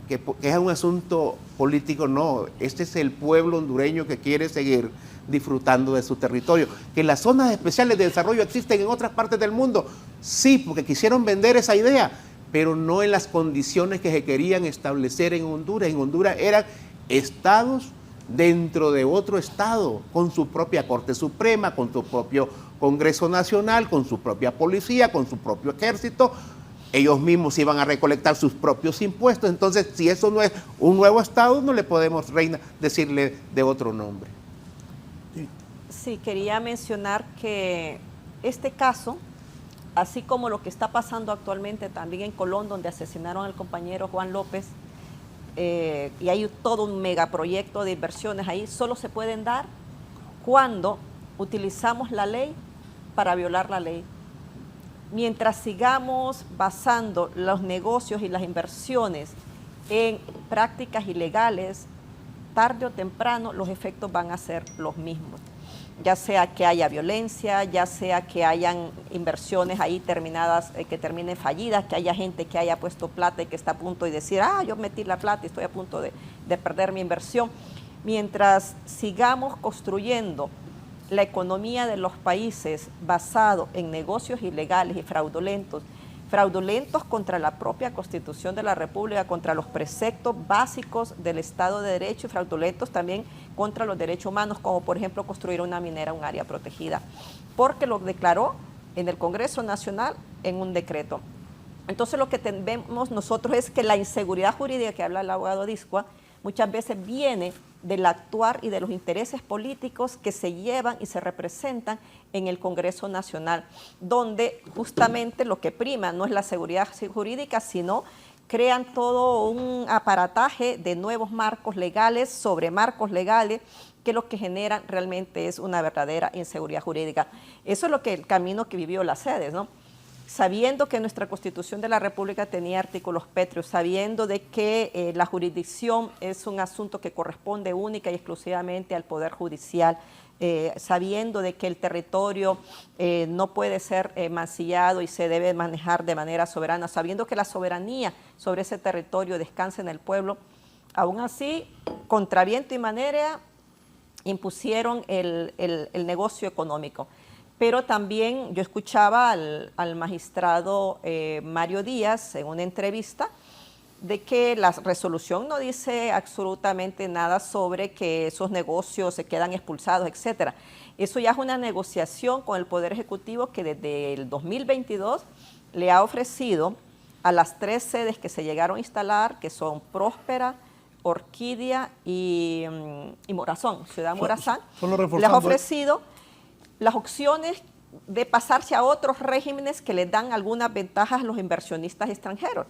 que es un asunto político, no, este es el pueblo hondureño que quiere seguir disfrutando de su territorio. Que las zonas especiales de desarrollo existen en otras partes del mundo, sí, porque quisieron vender esa idea, pero no en las condiciones que se querían establecer en Honduras. En Honduras eran estados dentro de otro estado, con su propia Corte Suprema, con su propio Congreso Nacional, con su propia policía, con su propio ejército. Ellos mismos iban a recolectar sus propios impuestos. Entonces, si eso no es un nuevo estado, no le podemos, Reina, decirle de otro nombre. Sí, quería mencionar que este caso, así como lo que está pasando actualmente también en Colón, donde asesinaron al compañero Juan López, y hay todo un megaproyecto de inversiones ahí, solo se pueden dar cuando utilizamos la ley para violar la ley. Mientras sigamos basando los negocios y las inversiones en prácticas ilegales, tarde o temprano los efectos van a ser los mismos. Ya sea que haya violencia, ya sea que hayan inversiones ahí terminadas, que terminen fallidas, que haya gente que haya puesto plata y que está a punto de decir, yo metí la plata y estoy a punto de perder mi inversión. Mientras sigamos construyendo la economía de los países basado en negocios ilegales y fraudulentos contra la propia Constitución de la República, contra los preceptos básicos del Estado de Derecho y fraudulentos también contra los derechos humanos, como por ejemplo construir una minera, un área protegida, porque lo declaró en el Congreso Nacional en un decreto. Entonces lo que vemos nosotros es que la inseguridad jurídica que habla el abogado Discua muchas veces viene del actuar y de los intereses políticos que se llevan y se representan en el Congreso Nacional, donde justamente lo que prima no es la seguridad jurídica, sino crean todo un aparataje de nuevos marcos legales sobre marcos legales que lo que generan realmente es una verdadera inseguridad jurídica. Eso es lo que el camino que vivió las sedes, ¿no? Sabiendo que nuestra Constitución de la República tenía artículos pétreos, sabiendo de que la jurisdicción es un asunto que corresponde única y exclusivamente al Poder Judicial, sabiendo de que el territorio no puede ser mancillado y se debe manejar de manera soberana, sabiendo que la soberanía sobre ese territorio descansa en el pueblo, aún así, contra viento y marea, impusieron el negocio económico. Pero también yo escuchaba al magistrado Mario Díaz en una entrevista de que la resolución no dice absolutamente nada sobre que esos negocios se quedan expulsados, etcétera. Eso ya es una negociación con el Poder Ejecutivo que desde el 2022 le ha ofrecido a las 3 sedes que se llegaron a instalar, que son Próspera, Orquídea y Morazán, Ciudad Morazán, les ha ofrecido las opciones de pasarse a otros regímenes que les dan algunas ventajas a los inversionistas extranjeros.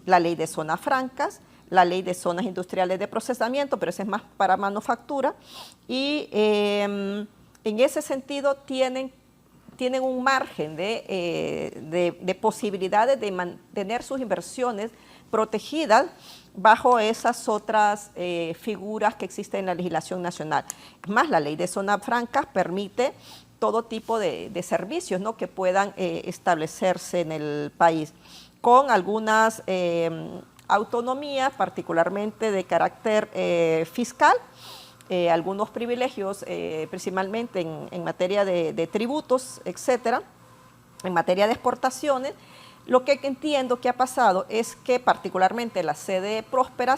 La ley de zonas francas, la ley de zonas industriales de procesamiento, pero esa es más para manufactura, y en ese sentido tienen un margen de posibilidades de mantener sus inversiones protegidas bajo esas otras figuras que existen en la legislación nacional. Es más, la ley de zonas francas permite todo tipo de servicios, ¿no?, que puedan establecerse en el país, con algunas autonomías, particularmente de carácter fiscal, algunos privilegios, principalmente en materia de tributos, etcétera, en materia de exportaciones. Lo que entiendo que ha pasado es que particularmente la sede Próspera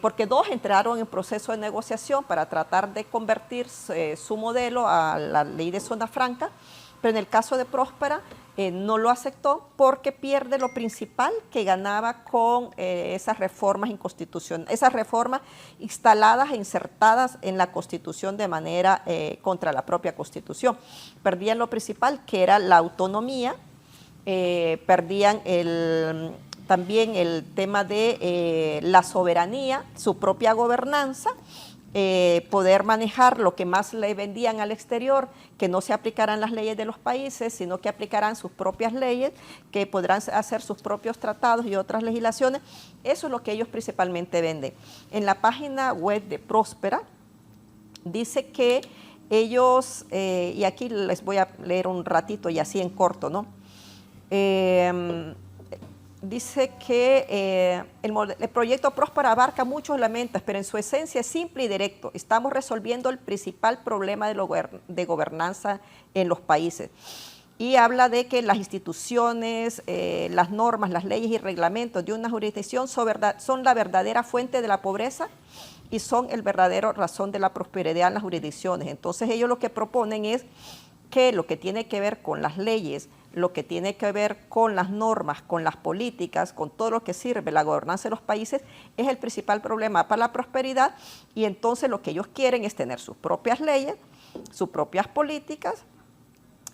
porque 2 entraron en proceso de negociación para tratar de convertir su modelo a la ley de zona franca, pero en el caso de Próspera no lo aceptó porque pierde lo principal que ganaba con esas reformas inconstitucionales, esas reformas instaladas e insertadas en la Constitución de manera contra la propia Constitución. Perdían lo principal, que era la autonomía, perdían también el tema de la soberanía, su propia gobernanza, poder manejar lo que más le vendían al exterior, que no se aplicarán las leyes de los países, sino que aplicarán sus propias leyes, que podrán hacer sus propios tratados y otras legislaciones. Eso es lo que ellos principalmente venden. En la página web de Próspera dice que ellos, y aquí les voy a leer un ratito y así en corto, ¿no? Dice que el proyecto Próspera abarca muchos elementos, pero en su esencia es simple y directo. Estamos resolviendo el principal problema de gobernanza en los países. y habla de que las instituciones, las normas, las leyes y reglamentos de una jurisdicción son la verdadera fuente de la pobreza y son el verdadero razón de la prosperidad en las jurisdicciones. Entonces ellos lo que proponen es que lo que tiene que ver con las leyes, lo que tiene que ver con las normas, con las políticas, con todo lo que sirve la gobernanza de los países, es el principal problema para la prosperidad, y entonces lo que ellos quieren es tener sus propias leyes, sus propias políticas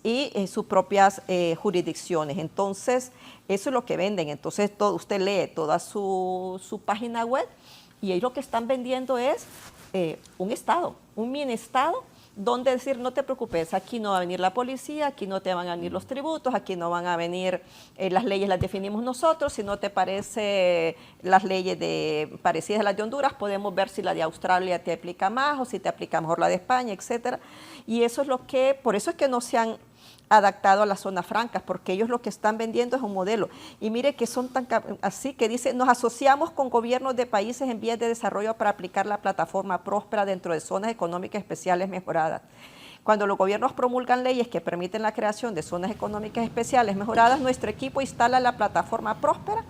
y sus propias jurisdicciones. Entonces, eso es lo que venden. Entonces, usted lee toda su página web y ellos lo que están vendiendo es un Estado, un mini Estado, donde decir, no te preocupes, aquí no va a venir la policía, aquí no te van a venir los tributos, aquí no van a venir las leyes, las definimos nosotros, si no te parece las leyes parecidas a las de Honduras, podemos ver si la de Australia te aplica más o si te aplica mejor la de España, etcétera. Y eso es por eso es que no se han adaptado a las zonas francas, porque ellos lo que están vendiendo es un modelo. Y mire que son así, que dice, nos asociamos con gobiernos de países en vías de desarrollo para aplicar la plataforma próspera dentro de zonas económicas especiales mejoradas. Cuando los gobiernos promulgan leyes que permiten la creación de zonas económicas especiales mejoradas, nuestro equipo instala la plataforma próspera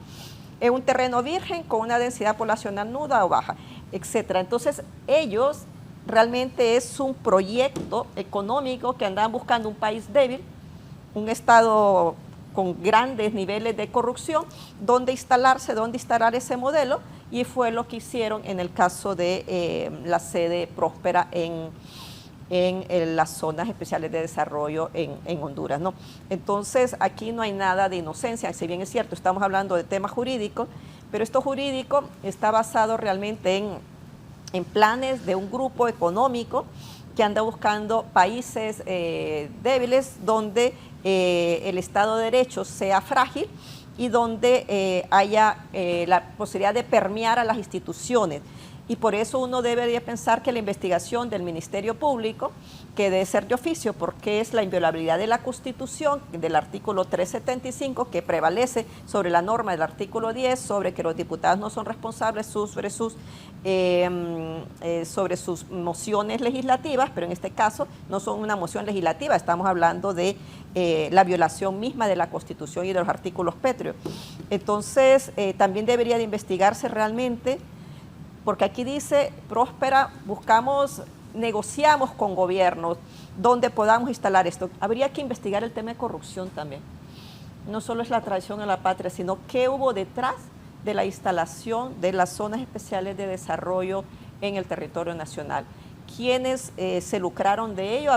en un terreno virgen con una densidad poblacional nuda o baja, etcétera. Entonces, ellos realmente es un proyecto económico que andaban buscando un país débil, un Estado con grandes niveles de corrupción, donde instalar ese modelo, y fue lo que hicieron en el caso de la sede próspera en las zonas especiales de desarrollo en Honduras, ¿no? Entonces, aquí no hay nada de inocencia, si bien es cierto, estamos hablando de temas jurídicos, pero esto jurídico está basado realmente en planes de un grupo económico que anda buscando países débiles donde el Estado de Derecho sea frágil y donde haya la posibilidad de permear a las instituciones. Y por eso uno debería pensar que la investigación del Ministerio Público, que debe ser de oficio, porque es la inviolabilidad de la Constitución, del artículo 375, que prevalece sobre la norma del artículo 10, sobre que los diputados no son responsables sobre sus mociones legislativas, pero en este caso no son una moción legislativa, estamos hablando de la violación misma de la Constitución y de los artículos pétreos. Entonces, también debería de investigarse realmente, porque aquí dice, próspera, negociamos con gobiernos donde podamos instalar esto. Habría que investigar el tema de corrupción también. No solo es la traición a la patria, sino qué hubo detrás de la instalación de las zonas especiales de desarrollo en el territorio nacional. ¿Quiénes se lucraron de ello?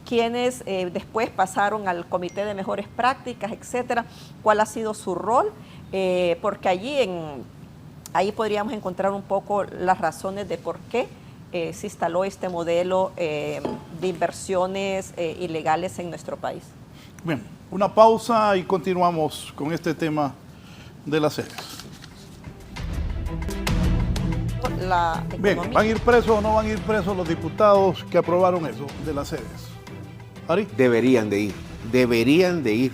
¿Quiénes después pasaron al Comité de Mejores Prácticas, etcétera? ¿Cuál ha sido su rol? Porque ahí podríamos encontrar un poco las razones de por qué se instaló este modelo de inversiones ilegales en nuestro país. Bien, una pausa y continuamos con este tema de las sedes. Bien, ¿van a ir presos o no van a ir presos los diputados que aprobaron eso de las sedes? ¿Ari? Deberían de ir.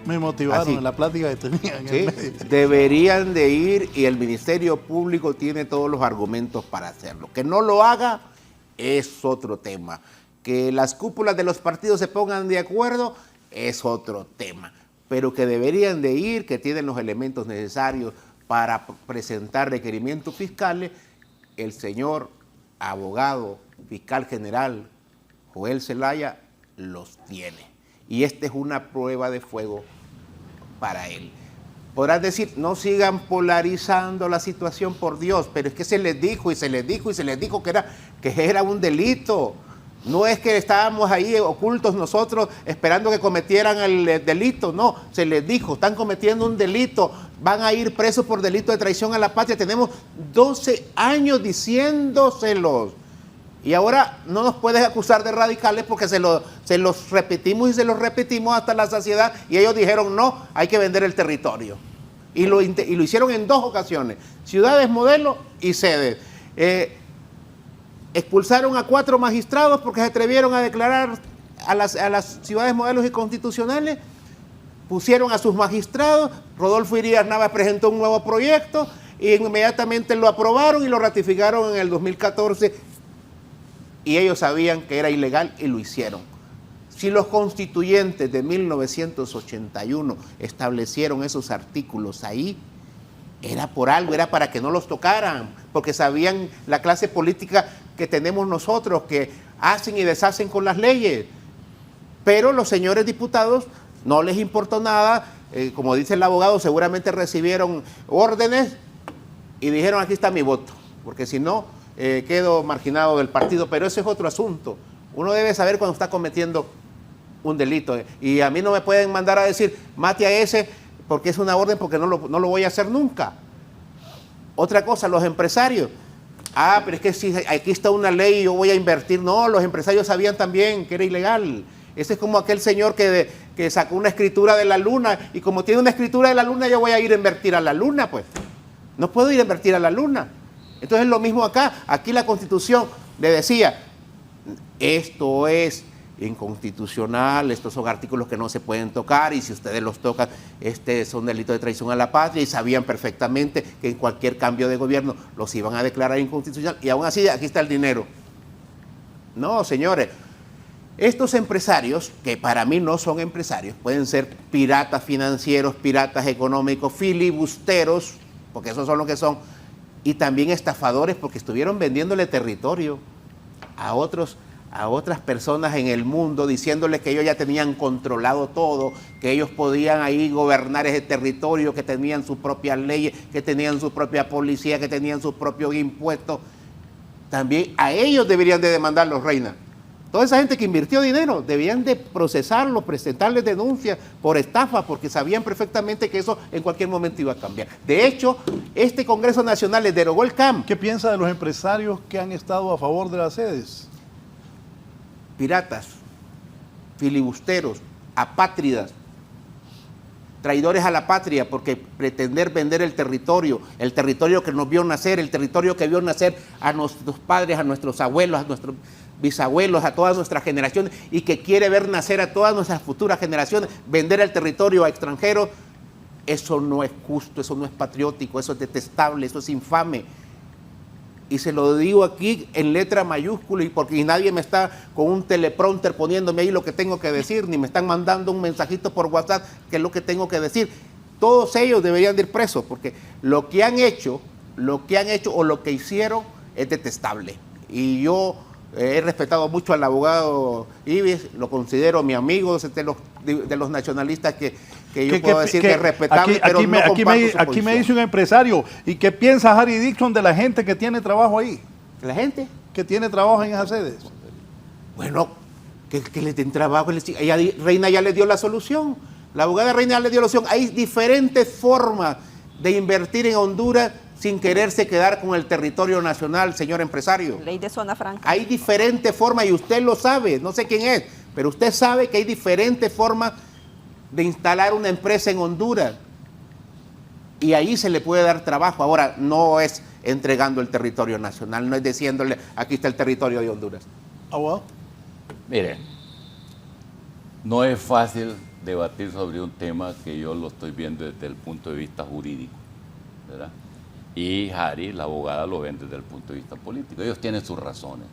Me motivaron en la plática que tenían. ¿Sí? Deberían de ir, y el Ministerio Público tiene todos los argumentos para hacerlo. Que no lo haga es otro tema. Que las cúpulas de los partidos se pongan de acuerdo es otro tema. Pero que deberían de ir, que tienen los elementos necesarios para presentar requerimientos fiscales, el señor abogado fiscal general Joel Zelaya los tiene. Y esta es una prueba de fuego para él. Podrás decir, no sigan polarizando la situación, por Dios, pero es que se les dijo que era un delito. No es que estábamos ahí ocultos nosotros esperando que cometieran el delito, no, se les dijo, están cometiendo un delito, van a ir presos por delito de traición a la patria. Tenemos 12 años diciéndoselos. Y ahora no nos puedes acusar de radicales porque se los repetimos y se los repetimos hasta la saciedad, y ellos dijeron no, hay que vender el territorio. Y lo hicieron en 2 ocasiones, ciudades modelo y sedes. Expulsaron a 4 magistrados porque se atrevieron a declarar a las ciudades modelos y constitucionales, pusieron a sus magistrados, Rodolfo Irías Navas presentó un nuevo proyecto y inmediatamente lo aprobaron y lo ratificaron en el 2014, y ellos sabían que era ilegal y lo hicieron. Si los constituyentes de 1981 establecieron esos artículos ahí, era por algo, era para que no los tocaran, porque sabían la clase política que tenemos nosotros, que hacen y deshacen con las leyes. Pero los señores diputados no les importó nada, como dice el abogado, seguramente recibieron órdenes y dijeron aquí está mi voto, porque si no quedo marginado del partido, pero ese es otro asunto. Uno debe saber cuando está cometiendo un delito, y a mí no me pueden mandar a decir mate a ese porque es una orden, porque no lo voy a hacer nunca. Otra cosa, los empresarios. Pero es que si aquí está una ley y yo voy a invertir. No, los empresarios sabían también que era ilegal. Ese es como aquel señor que sacó una escritura de la luna, y como tiene una escritura de la luna, yo voy a ir a invertir a la luna, pues. No puedo ir a invertir a la luna. Entonces es lo mismo acá. Aquí la Constitución le decía, esto es inconstitucional, estos son artículos que no se pueden tocar, y si ustedes los tocan, este es un delito de traición a la patria, y sabían perfectamente que en cualquier cambio de gobierno los iban a declarar inconstitucional, y aún así aquí está el dinero. No, señores, estos empresarios, que para mí no son empresarios, pueden ser piratas financieros, piratas económicos, filibusteros, porque esos son lo que son, y también estafadores, porque estuvieron vendiéndole territorio a otras personas en el mundo, diciéndoles que ellos ya tenían controlado todo, que ellos podían ahí gobernar ese territorio, que tenían sus propias leyes, que tenían su propia policía, que tenían sus propios impuestos. También a ellos deberían de demandarlos, Reina. Toda esa gente que invirtió dinero, debían de procesarlos, presentarles denuncias por estafa, porque sabían perfectamente que eso en cualquier momento iba a cambiar. De hecho, este Congreso Nacional les derogó el CAM. ¿Qué piensa de los empresarios que han estado a favor de las sedes? Piratas, filibusteros, apátridas, traidores a la patria, porque pretender vender el territorio que nos vio nacer, el territorio que vio nacer a nuestros padres, a nuestros abuelos, a nuestros bisabuelos, a todas nuestras generaciones, y que quiere ver nacer a todas nuestras futuras generaciones, vender el territorio a extranjeros, eso no es justo, eso no es patriótico, eso es detestable, eso es infame. Y se lo digo aquí en letra mayúscula, y porque nadie me está con un teleprompter poniéndome ahí lo que tengo que decir, ni me están mandando un mensajito por WhatsApp que es lo que tengo que decir. Todos ellos deberían de ir presos, porque lo que han hecho o lo que hicieron es detestable. Y yo he respetado mucho al abogado Ibis, lo considero mi amigo, es de los nacionalistas que yo puedo decir que es respetable, pero no comparto su posición. Aquí me dice un empresario, ¿y qué piensa Harry Dixon de la gente que tiene trabajo ahí? ¿La gente? Que tiene trabajo en esas sedes. Bueno, que le den trabajo. Reina ya le dio la solución. La abogada Reina ya le dio la solución. Hay diferentes formas de invertir en Honduras sin quererse quedar con el territorio nacional, señor empresario. Ley de zona franca. Hay diferentes formas, y usted lo sabe, no sé quién es, pero usted sabe que hay diferentes formas de instalar una empresa en Honduras, y ahí se le puede dar trabajo. Ahora, no es entregando el territorio nacional, no es diciéndole, aquí está el territorio de Honduras. ¿Abogado? Mire, no es fácil debatir sobre un tema que yo lo estoy viendo desde el punto de vista jurídico, ¿verdad? Y Harry, la abogada, lo ven desde el punto de vista político. Ellos tienen sus razones.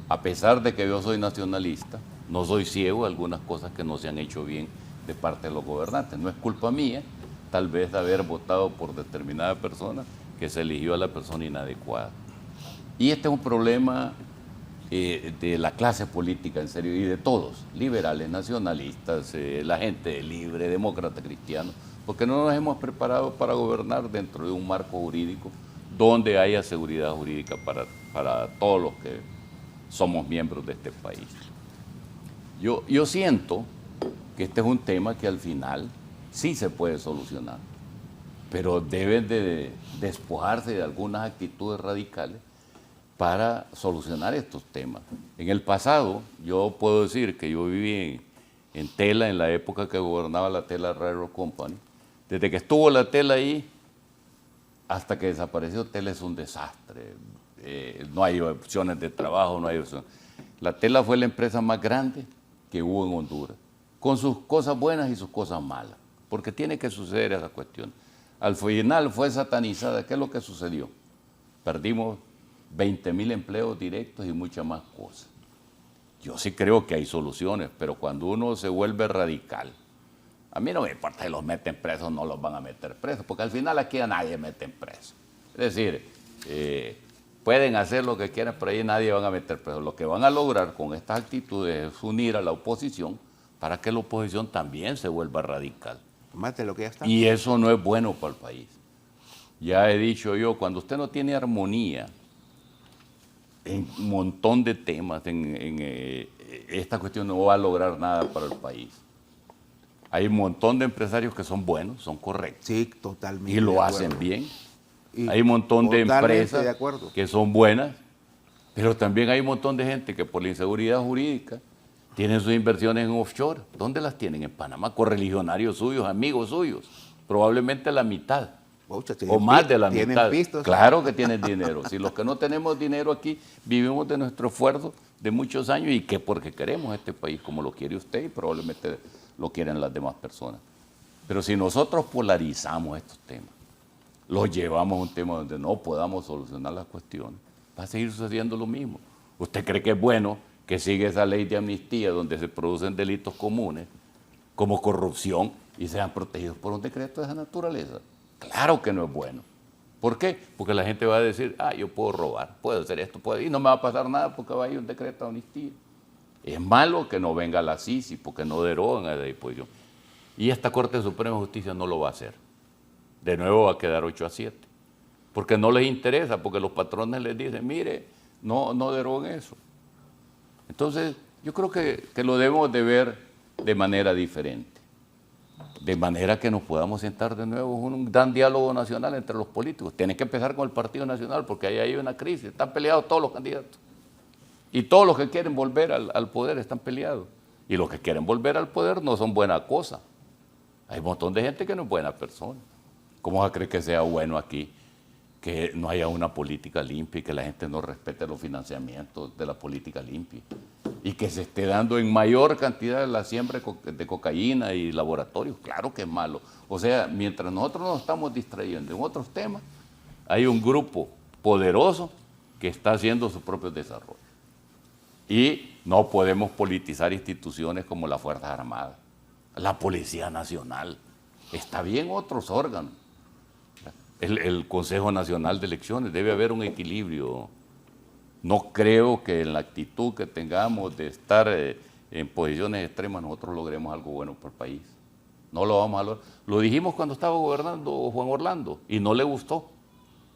A pesar de que yo soy nacionalista, no soy ciego a algunas cosas que no se han hecho bien de parte de los gobernantes. No es culpa mía, tal vez, de haber votado por determinada persona que se eligió a la persona inadecuada. Y este es un problema de la clase política, en serio, y de todos, liberales, nacionalistas, la gente libre, demócrata, cristiano, porque no nos hemos preparado para gobernar dentro de un marco jurídico donde haya seguridad jurídica para todos los que somos miembros de este país. Yo siento que este es un tema que al final sí se puede solucionar, pero deben de despojarse de algunas actitudes radicales para solucionar estos temas. En el pasado, yo puedo decir que yo viví en Tela, en la época que gobernaba la Tela Railroad Company. Desde que estuvo la Tela ahí hasta que desapareció, Tela es un desastre. No hay opciones de trabajo, no hay opciones. La Tela fue la empresa más grande que hubo en Honduras, con sus cosas buenas y sus cosas malas, porque tiene que suceder esa cuestión. Al final fue satanizada. ¿Qué es lo que sucedió? Perdimos 20,000 empleos directos y muchas más cosas. Yo sí creo que hay soluciones, pero cuando uno se vuelve radical, a mí no me importa si los meten presos o no los van a meter presos, porque al final aquí a nadie meten preso. Es decir, pueden hacer lo que quieran, pero ahí nadie van a meter preso. Lo que van a lograr con estas actitudes es unir a la oposición para que la oposición también se vuelva radical. Mate lo que ya está. Y eso no es bueno para el país. Ya he dicho yo, cuando usted no tiene armonía en un montón de temas, esta cuestión no va a lograr nada para el país. Hay un montón de empresarios que son buenos, son correctos. Sí, totalmente. Y lo hacen bien. Hay un montón de empresas que son buenas, pero también hay un montón de gente que por la inseguridad jurídica tienen sus inversiones en offshore. ¿Dónde las tienen? En Panamá, correligionarios suyos, amigos suyos. Probablemente la mitad. O más de la mitad. Claro que tienen dinero. Si los que no tenemos dinero aquí vivimos de nuestro esfuerzo de muchos años y que porque queremos este país como lo quiere usted y probablemente lo quieren las demás personas. Pero si nosotros polarizamos estos temas, los llevamos a un tema donde no podamos solucionar las cuestiones, va a seguir sucediendo lo mismo. ¿Usted cree que es bueno que siga esa ley de amnistía donde se producen delitos comunes como corrupción y sean protegidos por un decreto de esa naturaleza? Claro que no es bueno. ¿Por qué? Porque la gente va a decir, yo puedo robar, puedo hacer esto, y no me va a pasar nada porque va a ir un decreto de amnistía. Es malo que no venga la CICI porque no derogan a la disposición. Y esta Corte Suprema de Justicia no lo va a hacer. De nuevo va a quedar 8-7. Porque no les interesa, porque los patrones les dicen, mire, no deroguen eso. Entonces, yo creo que lo debemos de ver de manera diferente. De manera que nos podamos sentar de nuevo en un gran diálogo nacional entre los políticos. Tienen que empezar con el Partido Nacional, porque ahí hay una crisis. Están peleados todos los candidatos. Y todos los que quieren volver al poder están peleados. Y los que quieren volver al poder no son buena cosa. Hay un montón de gente que no es buena persona. ¿Cómo se cree que sea bueno aquí que no haya una política limpia y que la gente no respete los financiamientos de la política limpia? Y que se esté dando en mayor cantidad la siembra de cocaína y laboratorios. Claro que es malo. O sea, mientras nosotros nos estamos distrayendo en otros temas, hay un grupo poderoso que está haciendo sus propios desarrollos. Y no podemos politizar instituciones como las Fuerzas Armadas, la Policía Nacional. Está bien otros órganos. El Consejo Nacional de Elecciones, debe haber un equilibrio. No creo que en la actitud que tengamos de estar en posiciones extremas nosotros logremos algo bueno para el país. No lo vamos a lograr. Lo dijimos cuando estaba gobernando Juan Orlando y no le gustó.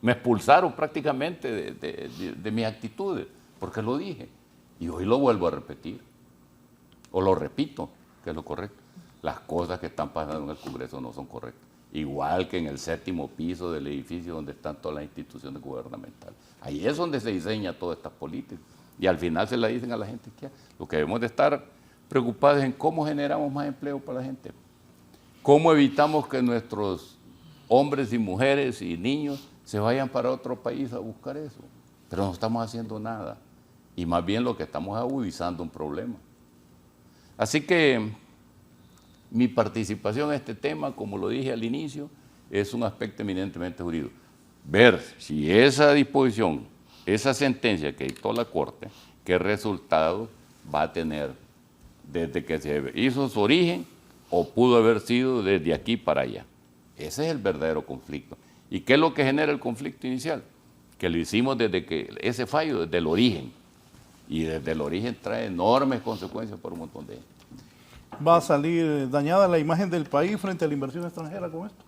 Me expulsaron prácticamente de mis actitudes porque lo dije. Y hoy lo vuelvo a repetir. O lo repito, que es lo correcto. Las cosas que están pasando en el Congreso no son correctas. Igual que en el 7º piso del edificio donde están todas las instituciones gubernamentales. Ahí es donde se diseña todas estas políticas. Y al final se la dicen a la gente que lo que debemos de estar preocupados es en cómo generamos más empleo para la gente. Cómo evitamos que nuestros hombres y mujeres y niños se vayan para otro país a buscar eso. Pero no estamos haciendo nada. Y más bien lo que estamos es agudizando un problema. Así que mi participación en este tema, como lo dije al inicio, es un aspecto eminentemente jurídico. Ver si esa disposición, esa sentencia que dictó la Corte, qué resultado va a tener desde que se hizo su origen o pudo haber sido desde aquí para allá. Ese es el verdadero conflicto. ¿Y qué es lo que genera el conflicto inicial? Que lo hicimos desde que ese fallo, desde el origen. Y desde el origen trae enormes consecuencias para un montón de gente. ¿Va a salir dañada la imagen del país frente a la inversión extranjera con esto?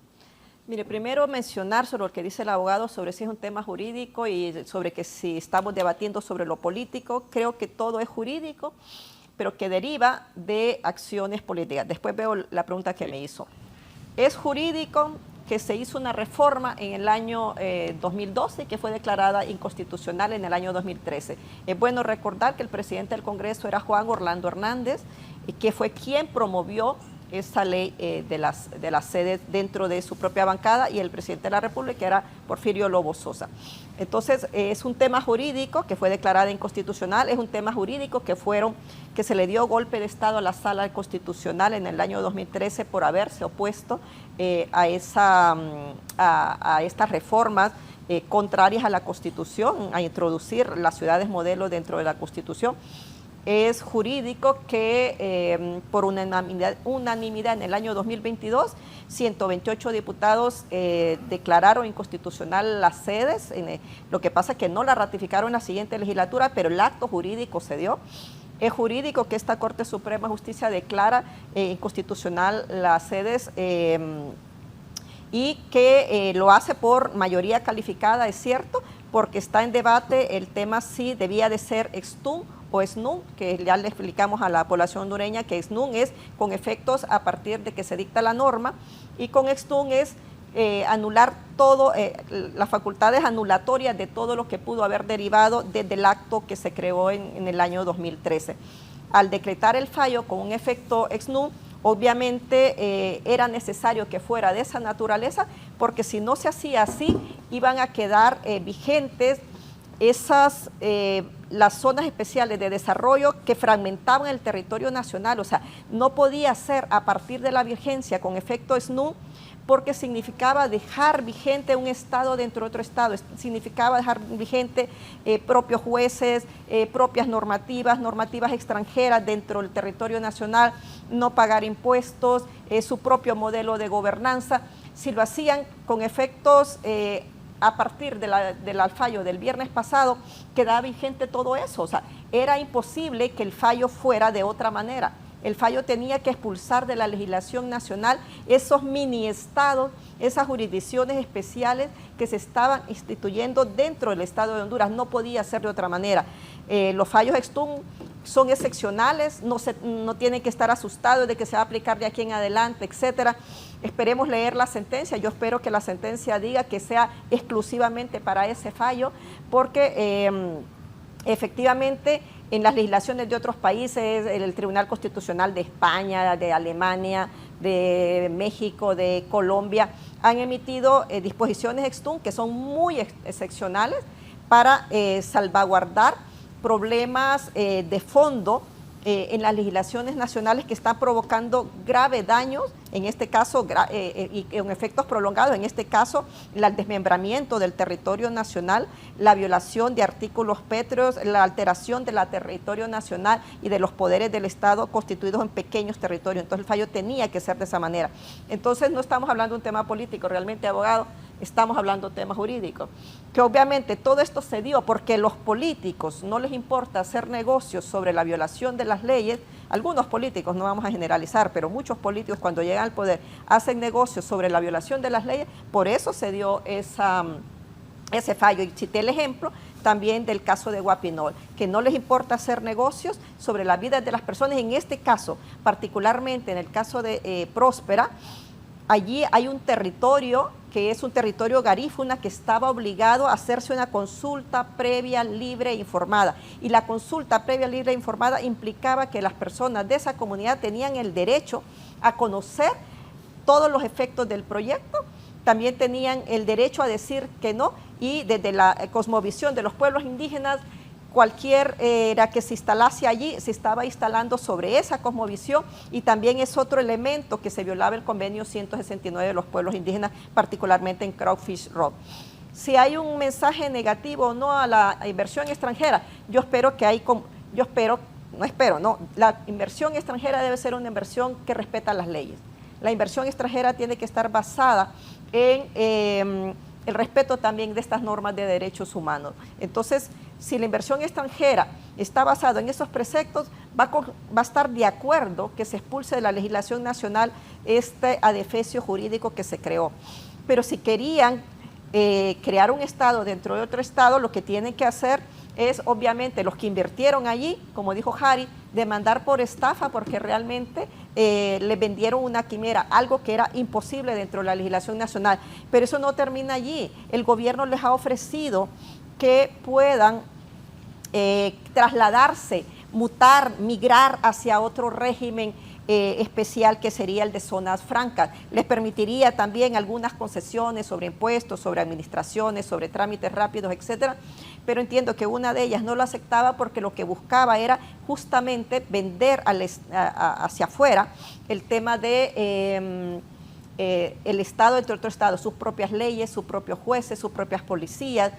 Mire, primero mencionar sobre lo que dice el abogado, sobre si es un tema jurídico y sobre que si estamos debatiendo sobre lo político. Creo que todo es jurídico, pero que deriva de acciones políticas. Después veo la pregunta que me hizo. Es jurídico que se hizo una reforma en el año 2012 que fue declarada inconstitucional en el año 2013. Es bueno recordar que el presidente del Congreso era Juan Orlando Hernández, que fue quien promovió esa ley de las sedes dentro de su propia bancada, y el presidente de la República era Porfirio Lobo Sosa. Entonces, es un tema jurídico que fue declarada inconstitucional, es un tema jurídico que se le dio golpe de Estado a la Sala Constitucional en el año 2013 por haberse opuesto a estas reformas contrarias a la Constitución, a introducir las ciudades modelo dentro de la Constitución. es jurídico que por unanimidad en el año 2022, 128 diputados declararon inconstitucional las sedes. Lo que pasa es que no la ratificaron en la siguiente legislatura, pero el acto jurídico se dio. Es jurídico que esta Corte Suprema de Justicia declara inconstitucional las sedes y que lo hace por mayoría calificada, es cierto, porque está en debate el tema si debía de ser ex-tunc o ex-nunc, que ya le explicamos a la población hondureña que ex-nunc es con efectos a partir de que se dicta la norma, y con ex-tunc es anular todo, las facultades anulatorias de todo lo que pudo haber derivado desde el acto que se creó en el año 2013. Al decretar el fallo con un efecto ex-nunc, obviamente era necesario que fuera de esa naturaleza, porque si no se hacía así, iban a quedar vigentes esas las zonas especiales de desarrollo que fragmentaban el territorio nacional. O sea, no podía ser a partir de la vigencia con efecto ex-nunc, porque significaba dejar vigente un estado dentro de otro estado, significaba dejar vigente propios jueces, propias normativas extranjeras dentro del territorio nacional, no pagar impuestos, su propio modelo de gobernanza. Si lo hacían con efectos a partir del fallo del viernes pasado, quedaba vigente todo eso. O sea, era imposible que el fallo fuera de otra manera. El fallo tenía que expulsar de la legislación nacional esos mini estados, esas jurisdicciones especiales que se estaban instituyendo dentro del Estado de Honduras. No podía ser de otra manera. Los fallos ex-tunc son excepcionales, no tienen que estar asustados de que se va a aplicar de aquí en adelante, etcétera. Esperemos leer la sentencia. Yo espero que la sentencia diga que sea exclusivamente para ese fallo, porque efectivamente en las legislaciones de otros países, el Tribunal Constitucional de España, de Alemania, de México, de Colombia, han emitido disposiciones ex-tunc que son muy excepcionales para salvaguardar problemas de fondo en las legislaciones nacionales que están provocando graves daños, en este caso, y con efectos prolongados, en este caso, el desmembramiento del territorio nacional, la violación de artículos pétreos, la alteración del territorio nacional y de los poderes del Estado constituidos en pequeños territorios. Entonces el fallo tenía que ser de esa manera. Entonces no estamos hablando de un tema político, realmente, abogado, estamos hablando de temas jurídicos, que obviamente todo esto se dio porque los políticos no les importa hacer negocios sobre la violación de las leyes. Algunos políticos, no vamos a generalizar, pero muchos políticos cuando llegan al poder hacen negocios sobre la violación de las leyes. Por eso se dio ese fallo. Y cité el ejemplo también del caso de Guapinol, que no les importa hacer negocios sobre la vida de las personas. En este caso, particularmente en el caso de Próspera, allí hay un territorio que es un territorio garífuna que estaba obligado a hacerse una consulta previa, libre e informada. Y la consulta previa, libre e informada implicaba que las personas de esa comunidad tenían el derecho a conocer todos los efectos del proyecto, también tenían el derecho a decir que no, y desde la cosmovisión de los pueblos indígenas, cualquier que se instalase allí, se estaba instalando sobre esa cosmovisión, y también es otro elemento que se violaba el convenio 169 de los pueblos indígenas, particularmente en Crawfish Rock. Si hay un mensaje negativo o no a la inversión extranjera, yo espero que la inversión extranjera debe ser una inversión que respeta las leyes. La inversión extranjera tiene que estar basada en el respeto también de estas normas de derechos humanos. Entonces, si la inversión extranjera está basada en esos preceptos, va a estar de acuerdo que se expulse de la legislación nacional este adefesio jurídico que se creó. Pero si querían crear un estado dentro de otro estado, lo que tienen que hacer es, obviamente, los que invirtieron allí, como dijo Jari, demandar por estafa, porque realmente le vendieron una quimera, algo que era imposible dentro de la legislación nacional. Pero eso no termina allí. El gobierno les ha ofrecido que puedan trasladarse, mutar, migrar hacia otro régimen especial, que sería el de zonas francas. Les permitiría también algunas concesiones sobre impuestos, sobre administraciones, sobre trámites rápidos, etcétera. Pero entiendo que una de ellas no lo aceptaba porque lo que buscaba era justamente vender hacia afuera el tema de el Estado entre otro Estado, sus propias leyes, sus propios jueces, sus propias policías,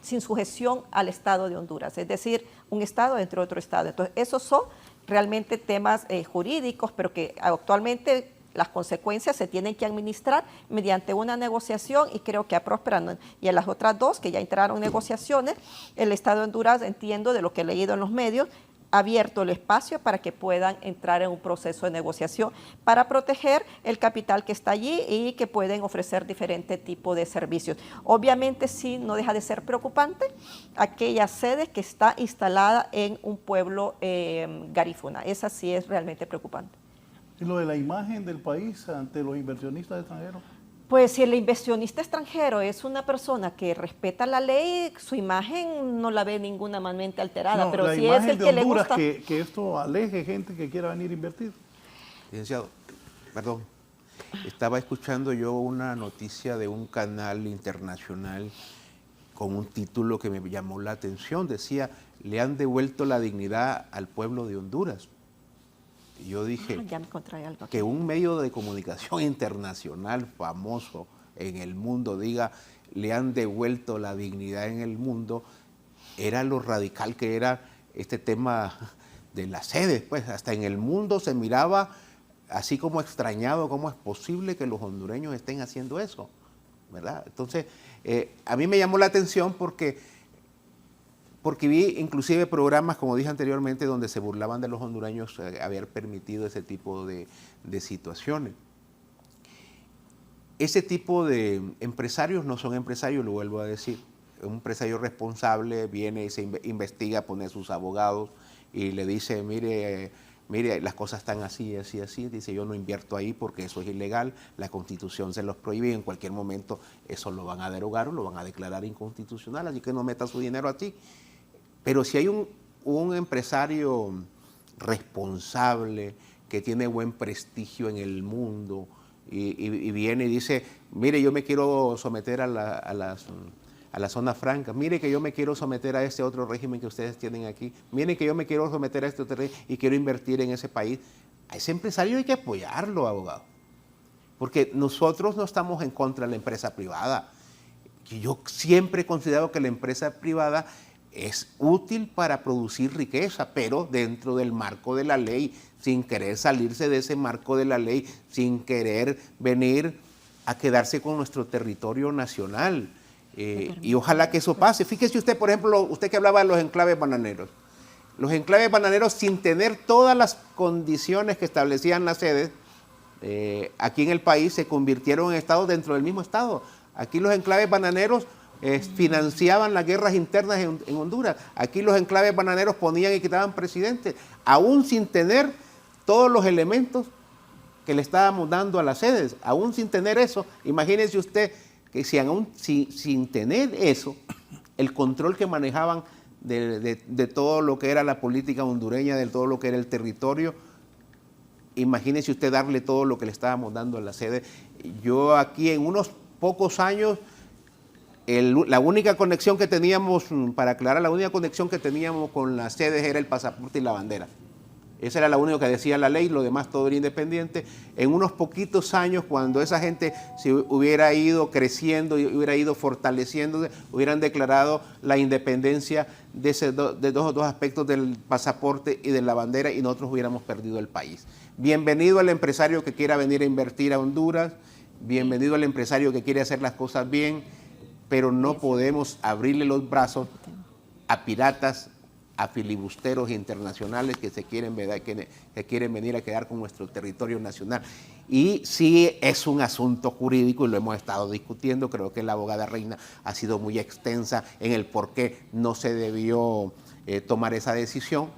sin sujeción al Estado de Honduras, es decir, un Estado dentro de otro Estado. Entonces, esos son realmente temas jurídicos, pero que actualmente las consecuencias se tienen que administrar mediante una negociación, y creo que a Próspera y a las otras dos que ya entraron en negociaciones, el Estado de Honduras, entiendo de lo que he leído en los medios, ha abierto el espacio para que puedan entrar en un proceso de negociación para proteger el capital que está allí y que pueden ofrecer diferentes tipos de servicios. Obviamente sí, no deja de ser preocupante aquella sede que está instalada en un pueblo garífuna. Esa sí es realmente preocupante. ¿Y lo de la imagen del país ante los inversionistas extranjeros? Pues si el inversionista extranjero es una persona que respeta la ley, su imagen no la ve ninguna alterada, No, pero la si imagen es el de que le Honduras, gusta... que esto aleje gente que quiera venir a invertir. Licenciado, perdón, estaba escuchando yo una noticia de un canal internacional con un título que me llamó la atención. Decía, le han devuelto la dignidad al pueblo de Honduras. Y yo dije, ya me encontré algo aquí. que un medio de comunicación internacional famoso en el mundo diga, le han devuelto la dignidad en el mundo, era lo radical que era este tema de las sedes. Pues hasta en el mundo se miraba así como extrañado, cómo es posible que los hondureños estén haciendo eso, ¿verdad? Entonces, a mí me llamó la atención porque vi inclusive programas, como dije anteriormente, donde se burlaban de los hondureños haber permitido ese tipo de situaciones. Ese tipo de empresarios no son empresarios, lo vuelvo a decir. Un empresario responsable viene y se investiga, pone a sus abogados y le dice, mire, las cosas están así, así, así. Dice, yo no invierto ahí porque eso es ilegal, la Constitución se los prohíbe y en cualquier momento eso lo van a derogar o lo van a declarar inconstitucional, así que no meta su dinero a ti. Pero si hay un empresario responsable, que tiene buen prestigio en el mundo y viene y dice, mire, yo me quiero someter a la zona franca, mire que yo me quiero someter a este otro régimen que ustedes tienen aquí, mire que yo me quiero someter a este otro régimen y quiero invertir en ese país, a ese empresario hay que apoyarlo, abogado. Porque nosotros no estamos en contra de la empresa privada. Yo siempre he considerado que la empresa privada es útil para producir riqueza, pero dentro del marco de la ley, sin querer salirse de ese marco de la ley, sin querer venir a quedarse con nuestro territorio nacional. Y ojalá que eso pase. Fíjese usted, por ejemplo, usted que hablaba de los enclaves bananeros. Los enclaves bananeros, sin tener todas las condiciones que establecían las sedes, aquí en el país se convirtieron en estados dentro del mismo estado. Aquí los enclaves bananeros financiaban las guerras internas en Honduras. Aquí los enclaves bananeros ponían y quitaban presidentes, aún sin tener todos los elementos que le estábamos dando a las sedes. Aún sin tener eso, imagínense usted que si aún sin tener eso, el control que manejaban de todo lo que era la política hondureña, de todo lo que era el territorio, imagínese usted darle todo lo que le estábamos dando a la sede. Yo aquí en unos pocos años, la única conexión que teníamos, para aclarar, la única conexión que teníamos con las sedes era el pasaporte y la bandera. Esa era la única que decía la ley, lo demás todo era independiente. En unos poquitos años, cuando esa gente se hubiera ido creciendo y hubiera ido fortaleciéndose, hubieran declarado la independencia de dos aspectos, del pasaporte y de la bandera, y nosotros hubiéramos perdido el país. Bienvenido al empresario que quiera venir a invertir a Honduras, bienvenido al empresario que quiere hacer las cosas bien, pero no podemos abrirle los brazos a piratas, a filibusteros internacionales que quieren venir a quedar con nuestro territorio nacional. Y sí es un asunto jurídico y lo hemos estado discutiendo. Creo que la abogada Reina ha sido muy extensa en el por qué no se debió tomar esa decisión.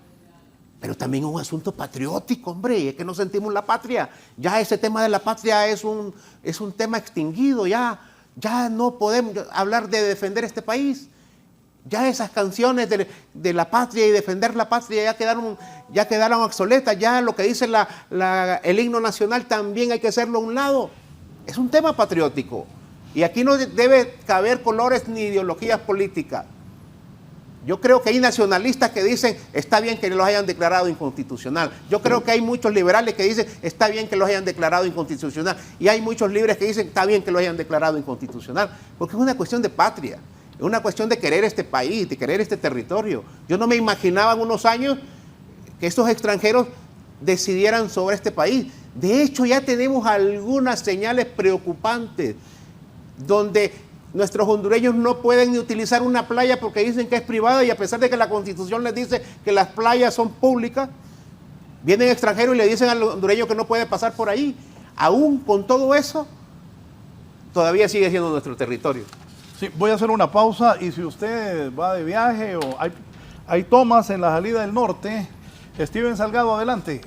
Pero también es un asunto patriótico, hombre, es que no sentimos la patria. Ya ese tema de la patria es un tema extinguido, ya no podemos hablar de defender este país. Ya esas canciones de la patria y defender la patria ya quedaron obsoletas. Ya lo que dice el himno nacional también hay que hacerlo a un lado. Es un tema patriótico. Y aquí no debe caber colores ni ideologías políticas. Yo creo que hay nacionalistas que dicen, está bien que los hayan declarado inconstitucional. Yo creo que hay muchos liberales que dicen, está bien que los hayan declarado inconstitucional. Y hay muchos libres que dicen, está bien que los hayan declarado inconstitucional. Porque es una cuestión de patria. Es una cuestión de querer este país, de querer este territorio. Yo no me imaginaba en unos años que estos extranjeros decidieran sobre este país. De hecho, ya tenemos algunas señales preocupantes donde nuestros hondureños no pueden ni utilizar una playa porque dicen que es privada, y a pesar de que la Constitución les dice que las playas son públicas, vienen extranjeros y le dicen al hondureño que no puede pasar por ahí. Aún con todo eso, todavía sigue siendo nuestro territorio. Sí, voy a hacer una pausa, y si usted va de viaje o hay tomas en la salida del norte, Steven Salgado, adelante.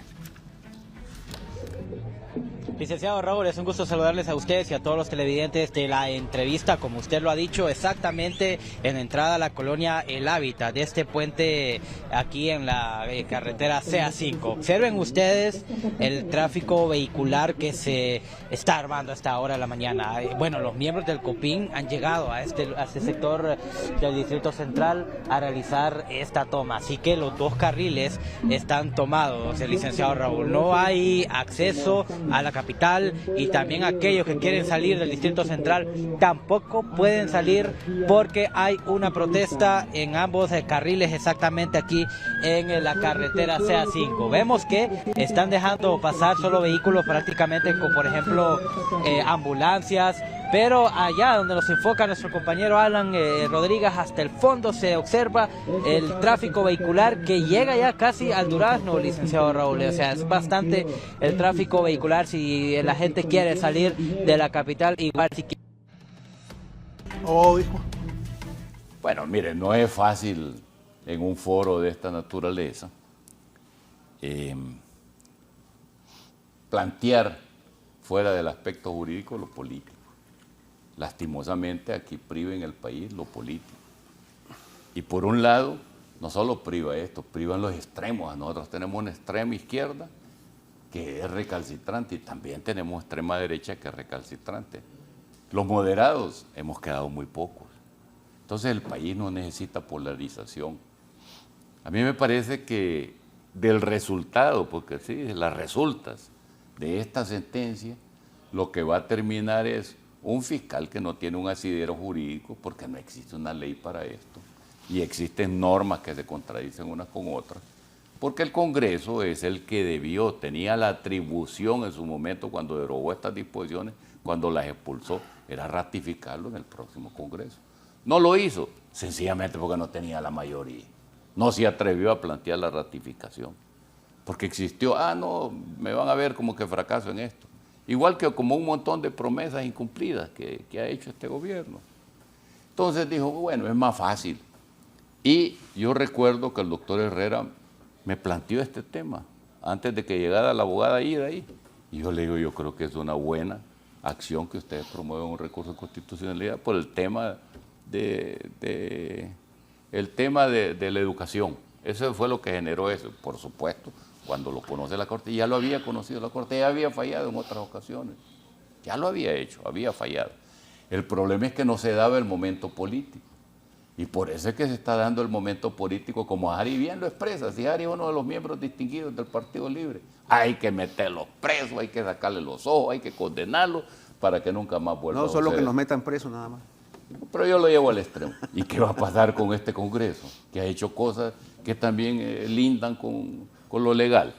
Licenciado Raúl, es un gusto saludarles a ustedes y a todos los televidentes de la entrevista, como usted lo ha dicho, exactamente en la entrada a la colonia El Hábitat de este puente aquí en la carretera CA5. Observen ustedes el tráfico vehicular que se está armando a esta hora de la mañana. Bueno, los miembros del COPIN han llegado a este sector del Distrito Central a realizar esta toma, así que los dos carriles están tomados, el licenciado Raúl. No hay acceso a la capital, y también aquellos que quieren salir del Distrito Central tampoco pueden salir porque hay una protesta en ambos carriles exactamente aquí en la carretera CA5. Vemos que están dejando pasar solo vehículos prácticamente como por ejemplo ambulancias, pero allá donde nos enfoca nuestro compañero Alan Rodríguez, hasta el fondo se observa el tráfico vehicular que llega ya casi al Durazno, licenciado Raúl. O sea, es bastante el tráfico vehicular si la gente quiere salir de la capital, igual si quiere. Bueno, mire, no es fácil en un foro de esta naturaleza plantear fuera del aspecto jurídico lo político. Lastimosamente aquí priva en el país lo político. Y por un lado, no solo priva esto, privan los extremos. Nosotros tenemos una extrema izquierda que es recalcitrante y también tenemos extrema derecha que es recalcitrante. Los moderados hemos quedado muy pocos. Entonces el país no necesita polarización. A mí me parece que del resultado, porque sí, las resultas de esta sentencia, lo que va a terminar es un fiscal que no tiene un asidero jurídico porque no existe una ley para esto y existen normas que se contradicen unas con otras, porque el Congreso es el que tenía la atribución en su momento cuando derogó estas disposiciones, cuando las expulsó, era ratificarlo en el próximo Congreso. No lo hizo, sencillamente porque no tenía la mayoría. No se atrevió a plantear la ratificación, porque existió, no, me van a ver como que fracaso en esto. Igual que como un montón de promesas incumplidas que ha hecho este gobierno. Entonces dijo, bueno, es más fácil. Y yo recuerdo que el doctor Herrera me planteó este tema antes de que llegara la abogada Ida ahí. Y yo le digo, yo creo que es una buena acción que ustedes promuevan un recurso de constitucionalidad por el tema de la educación. Eso fue lo que generó eso, por supuesto. Cuando lo conoce la Corte, ya lo había conocido la Corte, ya había fallado en otras ocasiones. Ya lo había hecho, había fallado. El problema es que no se daba el momento político. Y por eso es que se está dando el momento político, como Hari bien lo expresa. Si Hari es uno de los miembros distinguidos del Partido Libre, hay que meterlos presos, hay que sacarle los ojos, hay que condenarlos para que nunca más vuelva a suceder. No solo que nos metan presos nada más. Pero yo lo llevo al extremo. ¿Y qué va a pasar con este Congreso? Que ha hecho cosas que también lindan con lo legal.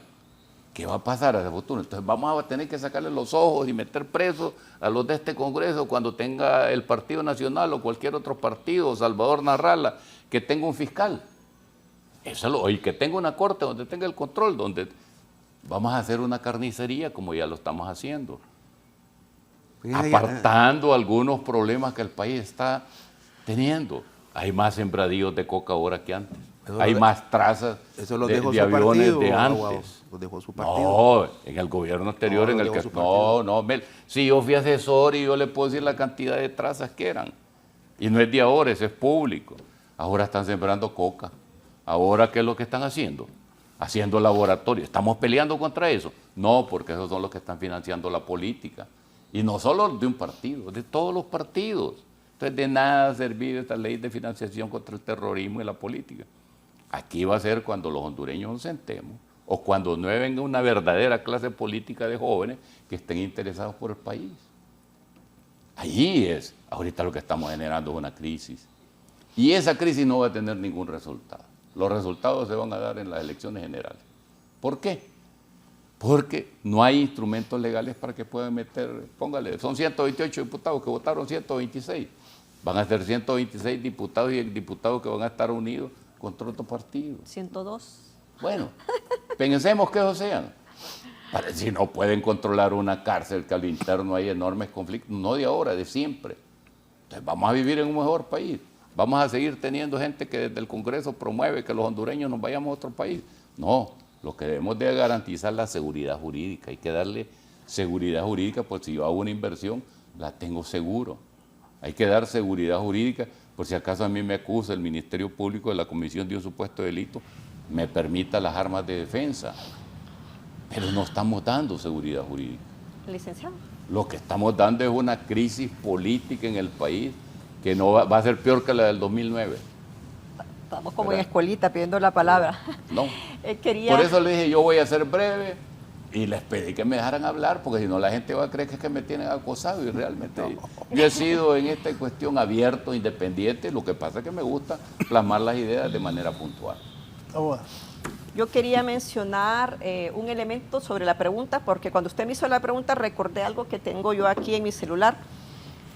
¿Qué va a pasar a ese futuro? Entonces vamos a tener que sacarle los ojos y meter presos a los de este Congreso cuando tenga el Partido Nacional o cualquier otro partido, Salvador Narrala, que tenga un fiscal. Y que tenga una corte donde tenga el control, donde vamos a hacer una carnicería como ya lo estamos haciendo. Apartando algunos problemas que el país está teniendo. Hay más sembradíos de coca ahora que antes. Hay más trazas de aviones de antes. ¿Lo dejó su partido? No, en el gobierno anterior en el que... Si yo fui asesor y yo le puedo decir la cantidad de trazas que eran. Y no es de ahora, eso es público. Ahora están sembrando coca. Ahora, ¿qué es lo que están haciendo? Haciendo laboratorio. ¿Estamos peleando contra eso? No, porque esos son los que están financiando la política. Y no solo de un partido, de todos los partidos. Entonces, de nada ha servido esta ley de financiación contra el terrorismo y la política. Aquí va a ser cuando los hondureños nos sentemos o cuando no venga una verdadera clase política de jóvenes que estén interesados por el país. Allí es. Ahorita lo que estamos generando es una crisis. Y esa crisis no va a tener ningún resultado. Los resultados se van a dar en las elecciones generales. ¿Por qué? Porque no hay instrumentos legales para que puedan meter, póngale, son 128 diputados que votaron 126. Van a ser 126 diputados y diputados que van a estar unidos contra otro partido. 102. Bueno, pensemos que esos sean. Si no pueden controlar una cárcel, que al interno hay enormes conflictos, no de ahora, de siempre. Entonces vamos a vivir en un mejor país. Vamos a seguir teniendo gente que desde el Congreso promueve que los hondureños nos vayamos a otro país. No, lo que debemos de garantizar es la seguridad jurídica. Hay que darle seguridad jurídica, pues si yo hago una inversión, la tengo seguro. Hay que dar seguridad jurídica, por si acaso a mí me acusa el Ministerio Público de la comisión de un supuesto delito, me permita las armas de defensa. Pero no estamos dando seguridad jurídica. Licenciado. Lo que estamos dando es una crisis política en el país que no va a ser peor que la del 2009. Estamos como en escuelita pidiendo la palabra. No. Quería... Por eso le dije, yo voy a ser breve y les pedí que me dejaran hablar, porque si no la gente va a creer que es que me tienen acosado y realmente yo he sido en esta cuestión abierto, independiente, lo que pasa es que me gusta plasmar las ideas de manera puntual. Yo quería mencionar un elemento sobre la pregunta, porque cuando usted me hizo la pregunta recordé algo que tengo yo aquí en mi celular.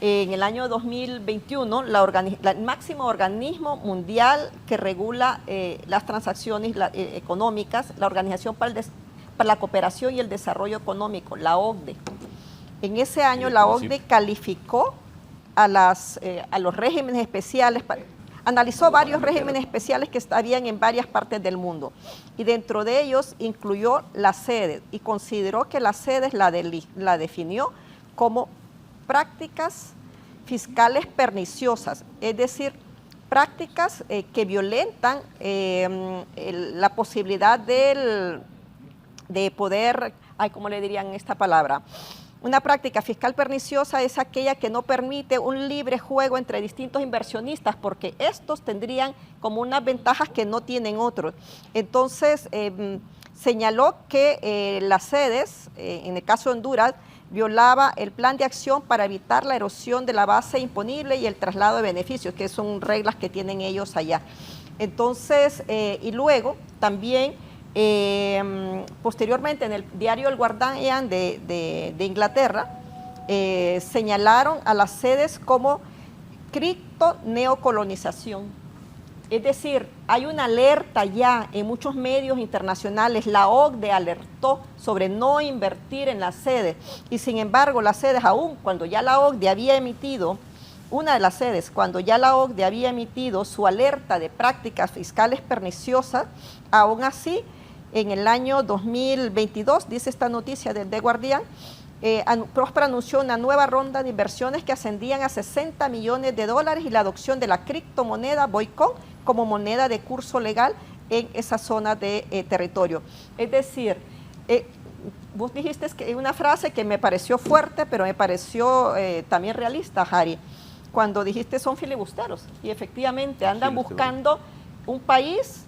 En el año 2021, el máximo organismo mundial que regula las transacciones económicas, la Organización para la Cooperación y el Desarrollo Económico, la OCDE. En ese año la OCDE calificó a los regímenes especiales, analizó varios regímenes especiales que estarían en varias partes del mundo y dentro de ellos incluyó las sedes y consideró que las sedes la definió como prácticas fiscales perniciosas, es decir, prácticas que violentan la posibilidad de poder, ¿cómo le dirían esta palabra? Una práctica fiscal perniciosa es aquella que no permite un libre juego entre distintos inversionistas, porque estos tendrían como unas ventajas que no tienen otros. Entonces, señaló que las sedes, en el caso de Honduras, violaba el plan de acción para evitar la erosión de la base imponible y el traslado de beneficios, que son reglas que tienen ellos allá. Entonces, y luego también, posteriormente en el diario El Guardian de Inglaterra, señalaron a las sedes como cripto-neocolonización. Es decir, hay una alerta ya en muchos medios internacionales, la OCDE alertó sobre no invertir en las sedes y sin embargo las sedes aún cuando ya la OCDE había emitido, una de las sedes, cuando ya la OCDE había emitido su alerta de prácticas fiscales perniciosas, aún así en el año 2022, dice esta noticia del The Guardian, Próspera anunció una nueva ronda de inversiones que ascendían a $60 millones y la adopción de la criptomoneda Bitcoin como moneda de curso legal en esa zona de territorio. Es decir, vos dijiste que una frase que me pareció fuerte, pero me pareció también realista, Harry, cuando dijiste son filibusteros y efectivamente andan buscando un país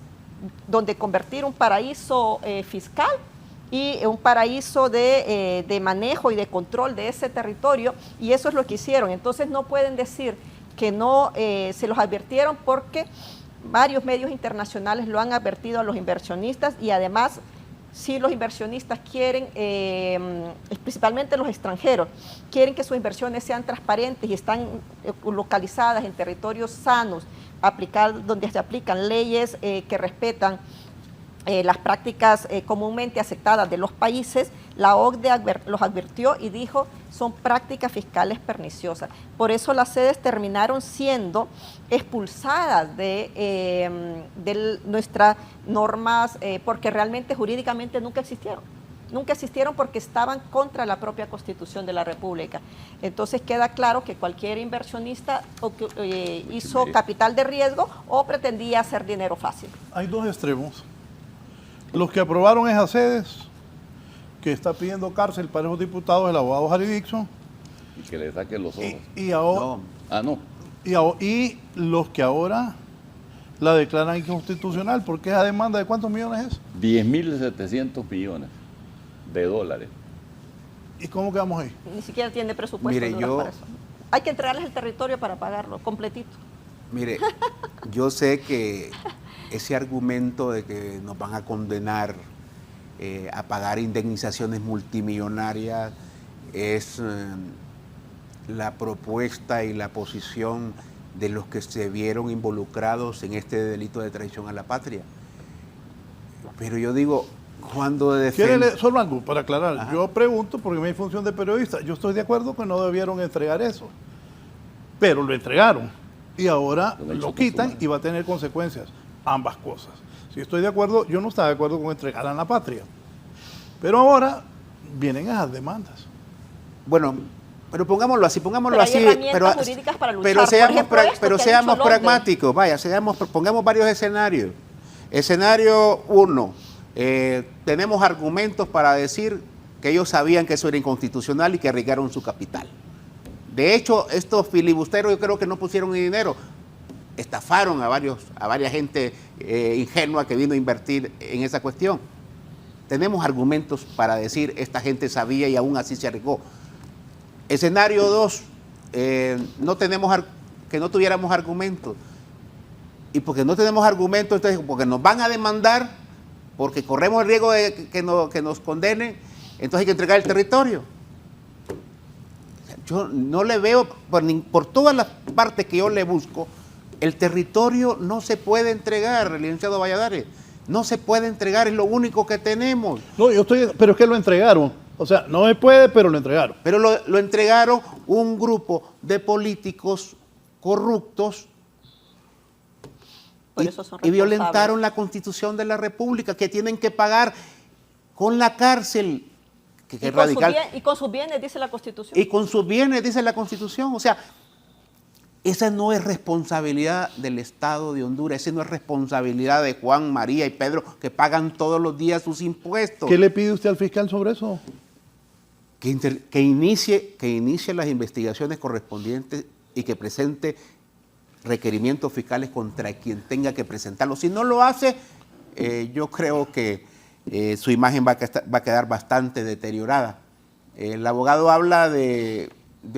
donde convertir un paraíso fiscal y un paraíso de manejo y de control de ese territorio, y eso es lo que hicieron. Entonces no pueden decir que no se los advirtieron, porque varios medios internacionales lo han advertido a los inversionistas, y además si los inversionistas quieren, principalmente los extranjeros, quieren que sus inversiones sean transparentes y están localizadas en territorios sanos, donde se aplican leyes que respetan las prácticas comúnmente aceptadas de los países, la OCDE los advirtió y dijo son prácticas fiscales perniciosas. Por eso las sedes terminaron siendo expulsadas de nuestras normas, porque realmente jurídicamente nunca existieron. Nunca existieron porque estaban contra la propia Constitución de la República. Entonces queda claro que cualquier inversionista hizo capital de riesgo o pretendía hacer dinero fácil. Hay dos extremos. Los que aprobaron esas sedes, que está pidiendo cárcel para esos diputados, el abogado Harry Dixon. Y que le saquen los ojos. Y ahora, no. Y los que ahora la declaran inconstitucional, porque esa demanda, ¿de cuántos millones es? 10.700 millones de dólares. ¿Y cómo quedamos ahí? Ni siquiera tiene presupuesto. Mire, para eso. Hay que entregarles el territorio para pagarlo completito. Mire, yo sé que ese argumento de que nos van a condenar a pagar indemnizaciones multimillonarias es la propuesta y la posición de los que se vieron involucrados en este delito de traición a la patria. Pero yo digo, cuando Solo algo para aclarar. Ajá. Yo pregunto, porque mi función de periodista, yo estoy de acuerdo que no debieron entregar eso, pero lo entregaron y ahora lo quitan y va a tener consecuencias, ambas cosas. Si estoy de acuerdo, yo no estaba de acuerdo con entregar a la patria, pero ahora vienen esas demandas. Bueno, pero pongámoslo así, pero seamos pragmáticos, vaya, pongamos varios escenarios. Escenario 1, tenemos argumentos para decir que ellos sabían que eso era inconstitucional y que arriesgaron su capital. De hecho, estos filibusteros yo creo que no pusieron ni dinero, estafaron a varias gente ingenua que vino a invertir en esa cuestión. Tenemos argumentos para decir esta gente sabía y aún así se arriesgó. Escenario 2, que no tuviéramos argumentos. Y porque no tenemos argumentos, entonces porque nos van a demandar, porque corremos el riesgo de que nos condenen, entonces hay que entregar el territorio. Yo no le veo, por todas las partes que yo le busco, el territorio no se puede entregar, licenciado Valladares. No se puede entregar, es lo único que tenemos. No, pero es que lo entregaron. O sea, no se puede, pero lo entregaron. Pero lo entregaron un grupo de políticos corruptos y violentaron la Constitución de la República, que tienen que pagar con la cárcel. Y con sus bienes, dice la Constitución. Y con sus bienes, dice la Constitución. O sea, esa no es responsabilidad del Estado de Honduras, esa no es responsabilidad de Juan, María y Pedro, que pagan todos los días sus impuestos. ¿Qué le pide usted al fiscal sobre eso? Que inicie las investigaciones correspondientes y que presente requerimientos fiscales contra quien tenga que presentarlos. Si no lo hace, yo creo que su imagen va a quedar bastante deteriorada. El abogado habla de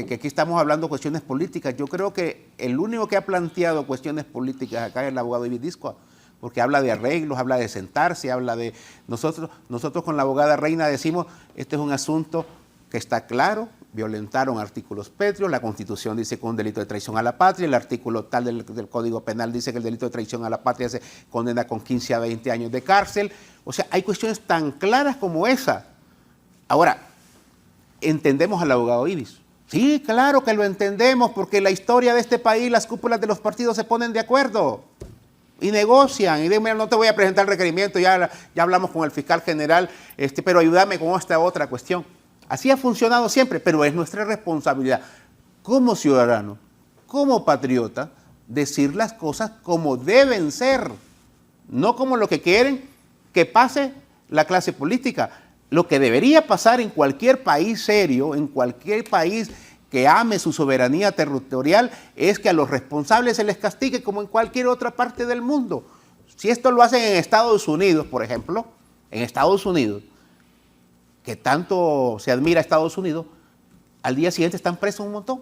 que aquí estamos hablando de cuestiones políticas. Yo creo que el único que ha planteado cuestiones políticas acá es el abogado Ibidiscua, porque habla de arreglos, habla de sentarse, habla de... Nosotros con la abogada Reina decimos, este es un asunto que está claro, violentaron artículos pétreos, la Constitución dice que un delito de traición a la patria, el artículo tal del Código Penal dice que el delito de traición a la patria se condena con 15 a 20 años de cárcel. O sea, hay cuestiones tan claras como esa. Ahora, entendemos al abogado Ibis. Sí, claro que lo entendemos, porque la historia de este país, las cúpulas de los partidos se ponen de acuerdo y negocian. Y dime, no te voy a presentar el requerimiento, ya hablamos con el fiscal general, pero ayúdame con esta otra cuestión. Así ha funcionado siempre, pero es nuestra responsabilidad como ciudadanos, como patriotas, decir las cosas como deben ser, no como lo que quieren que pase la clase política. Lo que debería pasar en cualquier país serio, en cualquier país que ame su soberanía territorial, es que a los responsables se les castigue como en cualquier otra parte del mundo. Si esto lo hacen en Estados Unidos, por ejemplo, en Estados Unidos, que tanto se admira a Estados Unidos, al día siguiente están presos un montón.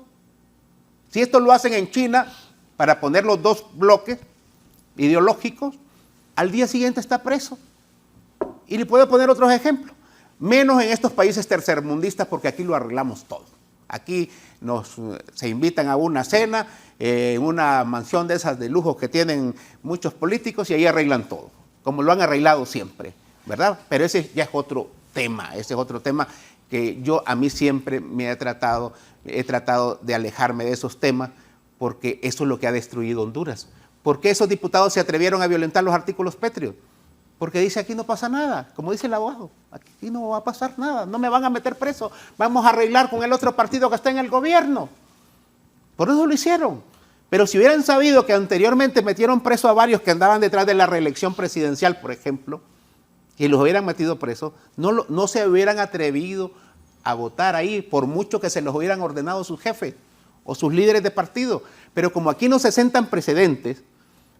Si esto lo hacen en China, para poner los dos bloques ideológicos, al día siguiente está preso. Y le puedo poner otros ejemplos. Menos en estos países tercermundistas, porque aquí lo arreglamos todo. Aquí se invitan a una cena, en una mansión de esas de lujo que tienen muchos políticos, y ahí arreglan todo, como lo han arreglado siempre, ¿verdad? Pero ese ya es otro tema, ese es otro tema que a mí siempre he tratado de alejarme de esos temas, porque eso es lo que ha destruido Honduras. ¿Por qué esos diputados se atrevieron a violentar los artículos pétreos? Porque dice, aquí no pasa nada, como dice el abogado, aquí no va a pasar nada, no me van a meter preso, vamos a arreglar con el otro partido que está en el gobierno. Por eso lo hicieron. Pero si hubieran sabido que anteriormente metieron preso a varios que andaban detrás de la reelección presidencial, por ejemplo, y los hubieran metido presos, no se hubieran atrevido a votar ahí, por mucho que se los hubieran ordenado sus jefes o sus líderes de partido. Pero como aquí no se sentan precedentes,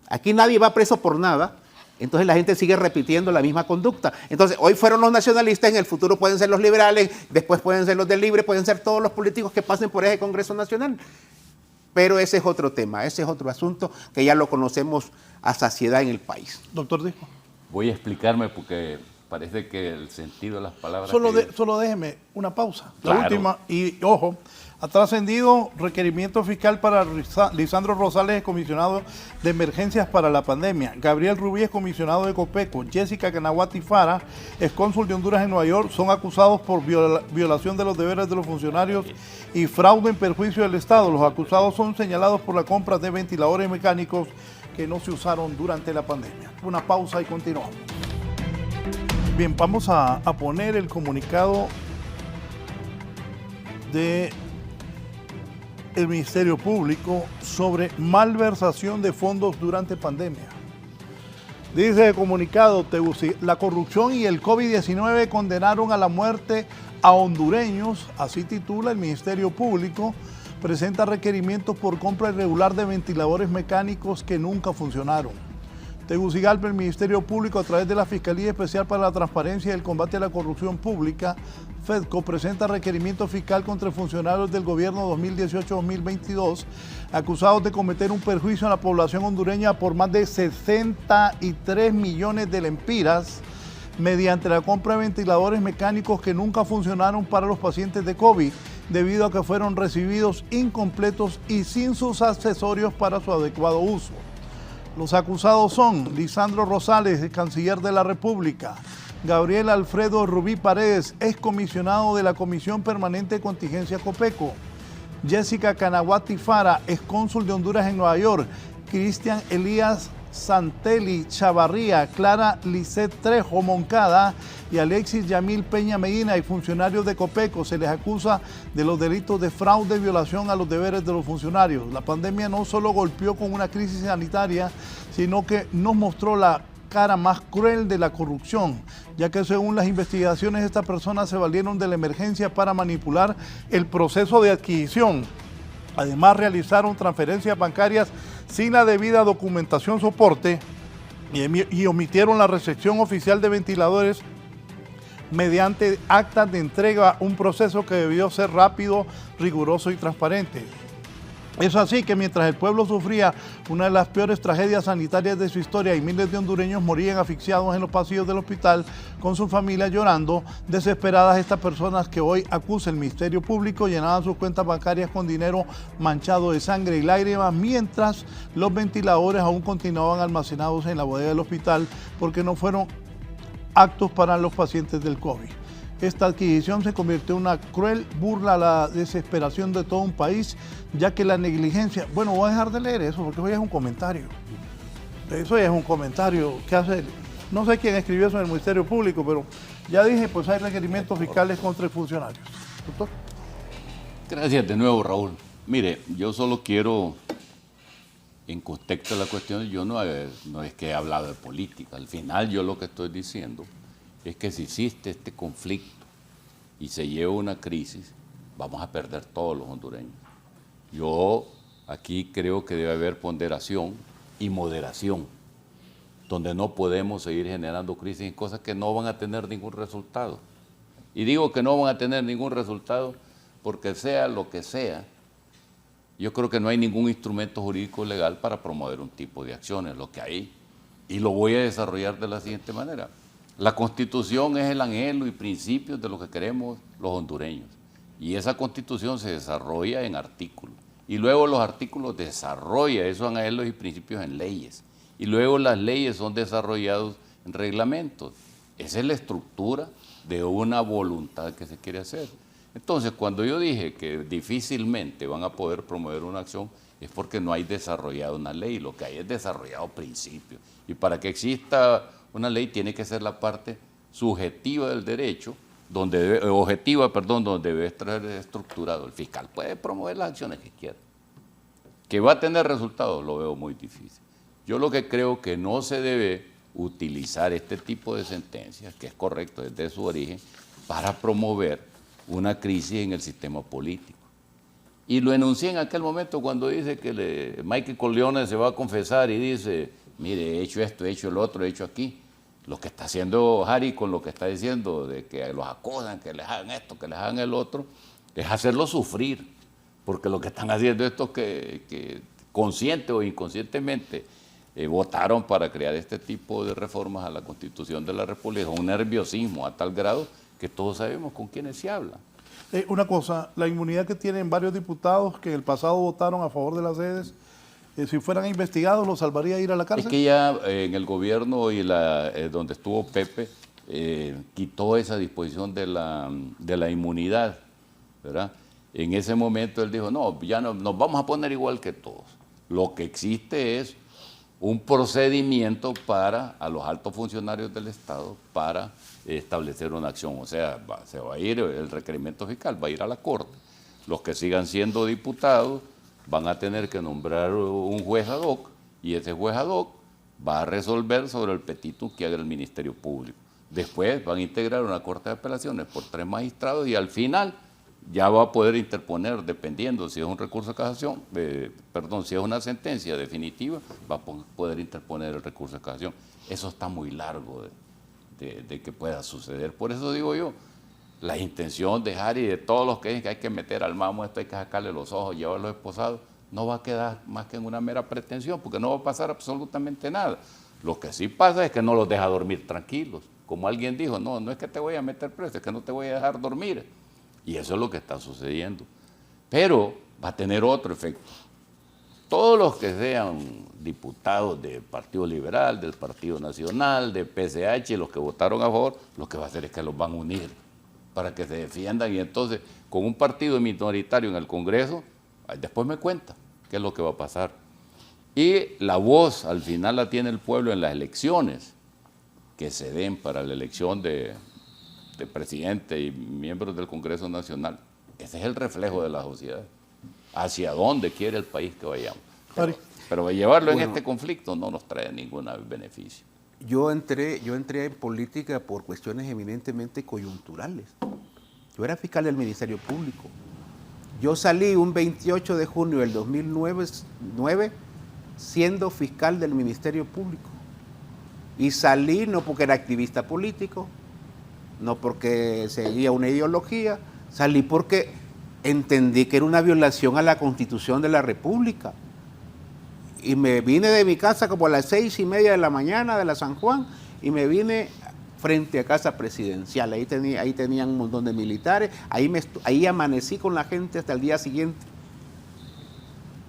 aquí nadie va preso por nada, entonces la gente sigue repitiendo la misma conducta. Entonces, hoy fueron los nacionalistas, en el futuro pueden ser los liberales, después pueden ser los del Libre, pueden ser todos los políticos que pasen por ese Congreso Nacional. Pero ese es otro tema, ese es otro asunto que ya lo conocemos a saciedad en el país. Doctor Disco. Voy a explicarme porque parece que el sentido de las palabras... Solo déjeme una pausa. Claro. La última, y ojo, ha trascendido requerimiento fiscal para Lisandro Rosales, comisionado de emergencias para la pandemia. Gabriel Rubí es comisionado de Copeco. Jessica Canaguati Fara, excónsul de Honduras en Nueva York, son acusados por violación de los deberes de los funcionarios y fraude en perjuicio del Estado. Los acusados son señalados por la compra de ventiladores mecánicos que no se usaron durante la pandemia. Una pausa y continuamos. Bien, vamos a poner el comunicado de el Ministerio Público sobre malversación de fondos durante pandemia. Dice el comunicado, la corrupción y el COVID-19 condenaron a la muerte a hondureños, así titula el Ministerio Público, presenta requerimientos por compra irregular de ventiladores mecánicos que nunca funcionaron. Tegucigalpa, el Ministerio Público, a través de la Fiscalía Especial para la Transparencia y el Combate a la Corrupción Pública, FEDCO, presenta requerimiento fiscal contra funcionarios del gobierno 2018-2022, acusados de cometer un perjuicio a la población hondureña por más de 63 millones de lempiras, mediante la compra de ventiladores mecánicos que nunca funcionaron para los pacientes de COVID, debido a que fueron recibidos incompletos y sin sus accesorios para su adecuado uso. Los acusados son Lisandro Rosales, canciller de la República; Gabriel Alfredo Rubí Paredes, excomisionado de la Comisión Permanente de Contingencia Copeco; Jessica Canaguati Fara, excónsul de Honduras en Nueva York; Cristian Elías Santelli Chavarría, Clara Lisset Trejo Moncada y Alexis Yamil Peña Medina, y funcionarios de Copeco. Se les acusa de los delitos de fraude y violación a los deberes de los funcionarios. La pandemia no solo golpeó con una crisis sanitaria, sino que nos mostró la cara más cruel de la corrupción, ya que según las investigaciones estas personas se valieron de la emergencia para manipular el proceso de adquisición. Además realizaron transferencias bancarias sin la debida documentación soporte y omitieron la recepción oficial de ventiladores mediante actas de entrega, un proceso que debió ser rápido, riguroso y transparente. Es así que mientras el pueblo sufría una de las peores tragedias sanitarias de su historia y miles de hondureños morían asfixiados en los pasillos del hospital con sus familias llorando, desesperadas, estas personas que hoy acusa el Ministerio Público llenaban sus cuentas bancarias con dinero manchado de sangre y lágrimas, mientras los ventiladores aún continuaban almacenados en la bodega del hospital porque no fueron aptos para los pacientes del COVID. Esta adquisición se convirtió en una cruel burla a la desesperación de todo un país, ya que la negligencia... Bueno, voy a dejar de leer eso porque hoy es un comentario. Eso ya es un comentario que hace... No sé quién escribió eso en el Ministerio Público, pero ya dije, pues hay requerimientos fiscales contra funcionarios. Doctor. Gracias de nuevo, Raúl. Mire, yo solo quiero, en contexto de la cuestión, yo no es que he hablado de política. Al final yo lo que estoy diciendo es que si existe este conflicto y se lleva una crisis, vamos a perder todos los hondureños. Yo aquí creo que debe haber ponderación y moderación, donde no podemos seguir generando crisis en cosas que no van a tener ningún resultado. Y digo que no van a tener ningún resultado porque sea lo que sea, yo creo que no hay ningún instrumento jurídico legal para promover un tipo de acciones, lo que hay. Y lo voy a desarrollar de la siguiente manera. La Constitución es el anhelo y principios de lo que queremos los hondureños. Y esa Constitución se desarrolla en artículos. Y luego los artículos desarrollan esos anhelos y principios en leyes. Y luego las leyes son desarrolladas en reglamentos. Esa es la estructura de una voluntad que se quiere hacer. Entonces, cuando yo dije que difícilmente van a poder promover una acción, es porque no hay desarrollado una ley. Lo que hay es desarrollado principios. Y para que exista una ley tiene que ser la parte subjetiva del derecho, donde debe estar estructurado. El fiscal puede promover las acciones que quiera. Que va a tener resultados, lo veo muy difícil. Yo lo que creo que no se debe utilizar este tipo de sentencias, que es correcto desde su origen, para promover una crisis en el sistema político. Y lo enuncié en aquel momento cuando dice que Michael Corleone se va a confesar y dice, mire, he hecho esto, he hecho el otro, he hecho aquí. Lo que está haciendo Harry con lo que está diciendo de que los acusan, que les hagan esto, que les hagan el otro, es hacerlo sufrir. porque lo que están haciendo estos que consciente o inconscientemente votaron para crear este tipo de reformas a la Constitución de la República, un nerviosismo a tal grado que todos sabemos con quiénes se habla. Una cosa, la inmunidad que tienen varios diputados que en el pasado votaron a favor de las sedes, si fueran investigados, ¿los salvaría ir a la cárcel? Es que ya en el gobierno y donde estuvo Pepe, quitó esa disposición de la inmunidad, ¿verdad? En ese momento él dijo, no, ya no, nos vamos a poner igual que todos. Lo que existe es un procedimiento a los altos funcionarios del Estado para establecer una acción. O sea, se va a ir el requerimiento fiscal, va a ir a la Corte. Los que sigan siendo diputados van a tener que nombrar un juez ad hoc y ese juez ad hoc va a resolver sobre el petitum que haga el Ministerio Público. Después van a integrar una Corte de Apelaciones por 3 magistrados y al final ya va a poder interponer, dependiendo si es un recurso de casación, si es una sentencia definitiva, va a poder interponer el recurso de casación. Eso está muy largo de que pueda suceder. Por eso digo yo, la intención de Harry y de todos los que dicen que hay que meter al mamo esto, hay que sacarle los ojos, llevarlos esposados, no va a quedar más que en una mera pretensión, porque no va a pasar absolutamente nada. Lo que sí pasa es que no los deja dormir tranquilos. Como alguien dijo, no es que te voy a meter preso, es que no te voy a dejar dormir. Y eso es lo que está sucediendo. Pero va a tener otro efecto. Todos los que sean diputados del Partido Liberal, del Partido Nacional, de PSH, los que votaron a favor, lo que va a hacer es que los van a unir para que se defiendan. Y entonces, con un partido minoritario en el Congreso, después me cuenta qué es lo que va a pasar. Y la voz al final la tiene el pueblo en las elecciones que se den para la elección de presidente y miembros del Congreso Nacional. Ese es el reflejo de la sociedad. Hacia dónde quiere el país que vayamos. Pero llevarlo en este conflicto no nos trae ningún beneficio. Yo entré en política por cuestiones eminentemente coyunturales. Yo era fiscal del Ministerio Público. Yo salí un 28 de junio del 2009 siendo fiscal del Ministerio Público. Y salí no porque era activista político, no porque seguía una ideología, salí porque entendí que era una violación a la Constitución de la República. Y me vine de mi casa como a las 6:30 de la mañana de la San Juan y me vine frente a Casa Presidencial. Ahí tenían un montón de militares, ahí amanecí con la gente hasta el día siguiente.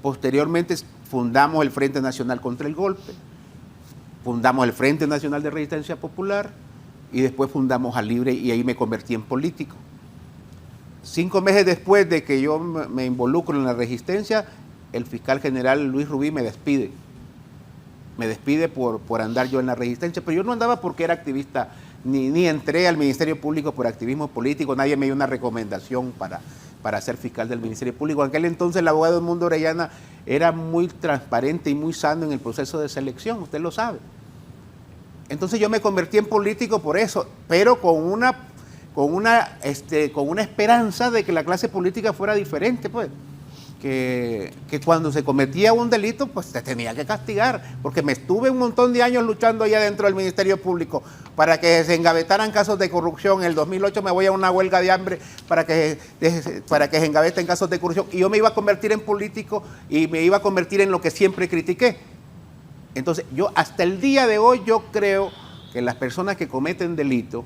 Posteriormente fundamos el Frente Nacional contra el Golpe, fundamos el Frente Nacional de Resistencia Popular y después fundamos a Libre y ahí me convertí en político. 5 meses después de que yo me involucro en la resistencia, el fiscal general Luis Rubí me despide. Me despide por andar yo en la resistencia, pero yo no andaba porque era activista, ni entré al Ministerio Público por activismo político, nadie me dio una recomendación para ser fiscal del Ministerio Público. En aquel entonces el abogado Edmundo Orellana era muy transparente y muy sano en el proceso de selección, usted lo sabe. Entonces yo me convertí en político por eso, pero con una esperanza de que la clase política fuera diferente, pues. Que cuando se cometía un delito, pues se tenía que castigar, porque me estuve un montón de años luchando allá dentro del Ministerio Público para que se engavetaran casos de corrupción. En el 2008 me voy a una huelga de hambre para que se engaveten casos de corrupción, y yo me iba a convertir en político y me iba a convertir en lo que siempre critiqué. Entonces, yo hasta el día de hoy, yo creo que las personas que cometen delitos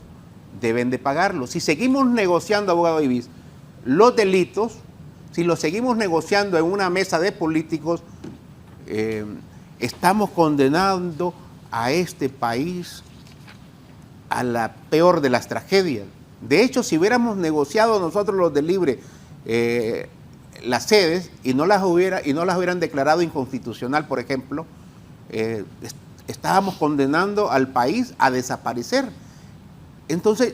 deben de pagarlo. Si seguimos negociando, abogado Ibis, los delitos, si los seguimos negociando en una mesa de políticos, estamos condenando a este país a la peor de las tragedias. De hecho, si hubiéramos negociado nosotros los de Libre las sedes y no las hubieran declarado inconstitucional, por ejemplo, estábamos condenando al país a desaparecer. Entonces,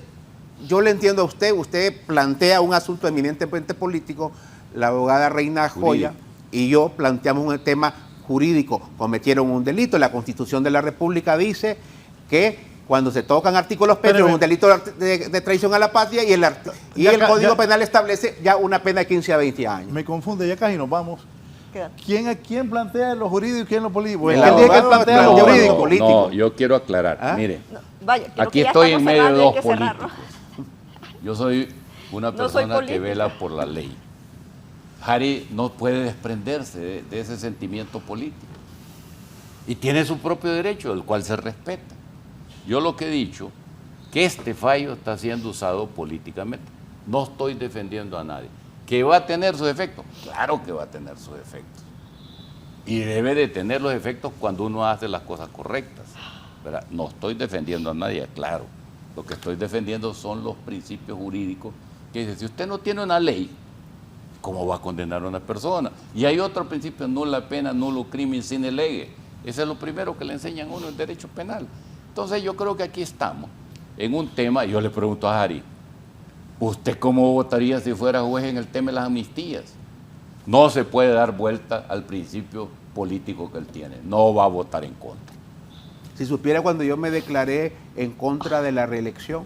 yo le entiendo a usted plantea un asunto eminentemente político, la abogada Reina Joya y yo planteamos un tema jurídico. Cometieron un delito, la Constitución de la República dice que cuando se tocan artículos penales, un delito de traición a la patria, y el Código Penal establece ya una pena de 15 a 20 años. Me confunde, ya casi nos vamos. ¿Quién plantea lo jurídico y quién lo político? El día que plantea lo jurídico. No, yo quiero aclarar. Mire, aquí estoy en medio de dos políticos. Yo soy una persona que vela por la ley. Harry no puede desprenderse de ese sentimiento político. Y tiene su propio derecho, el cual se respeta. Yo lo que he dicho, que este fallo está siendo usado políticamente. No estoy defendiendo a nadie. ¿Que va a tener sus efectos? Claro que va a tener sus efectos. Y debe de tener los efectos cuando uno hace las cosas correctas, ¿verdad? No estoy defendiendo a nadie, claro. Lo que estoy defendiendo son los principios jurídicos que dice, si usted no tiene una ley, ¿cómo va a condenar a una persona? Y hay otro principio, nula pena, nulo crimen sine lege. Ese es lo primero que le enseñan a uno en derecho penal. Entonces yo creo que aquí estamos en un tema, yo le pregunto a Harry, ¿usted cómo votaría si fuera juez en el tema de las amnistías? No se puede dar vuelta al principio político que él tiene, no va a votar en contra. Si supiera cuando yo me declaré en contra de la reelección.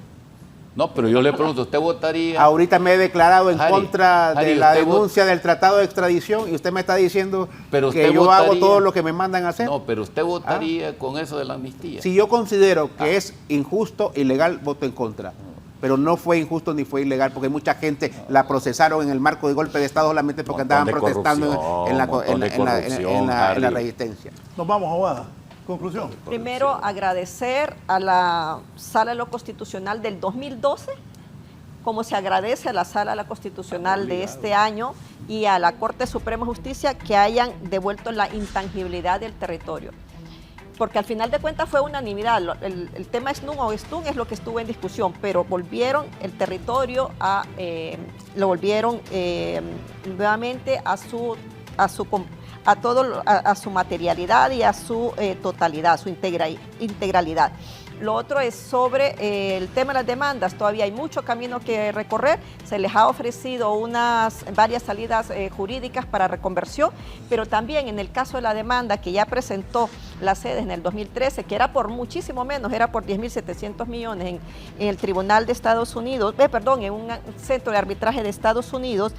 No, pero yo le pregunto, ¿usted votaría? Ahorita me he declarado en contra de la usted denuncia del tratado de extradición y usted me está diciendo pero que yo hago todo lo que me mandan a hacer. No, pero usted votaría con eso de la amnistía. Si yo considero que es injusto, ilegal, voto en contra. Pero no fue injusto ni fue ilegal, porque mucha gente la procesaron en el marco de golpe de Estado solamente porque andaban protestando en la resistencia. Nos vamos, abogada. Conclusión. Primero, agradecer a la Sala de lo Constitucional del 2012, como se agradece a la Sala de lo Constitucional de este año y a la Corte Suprema de Justicia que hayan devuelto la intangibilidad del territorio. Porque al final de cuentas fue unanimidad, el tema SNUN o STUN es lo que estuvo en discusión, pero volvieron el territorio lo volvieron nuevamente a su materialidad y a su totalidad, su integralidad. Lo otro es sobre el tema de las demandas. Todavía hay mucho camino que recorrer. Se les ha ofrecido varias salidas jurídicas para reconversión, pero también en el caso de la demanda que ya presentó la sede en el 2013, que era por muchísimo menos, era por 10.700 millones en el Tribunal de Estados Unidos, en un centro de arbitraje de Estados Unidos,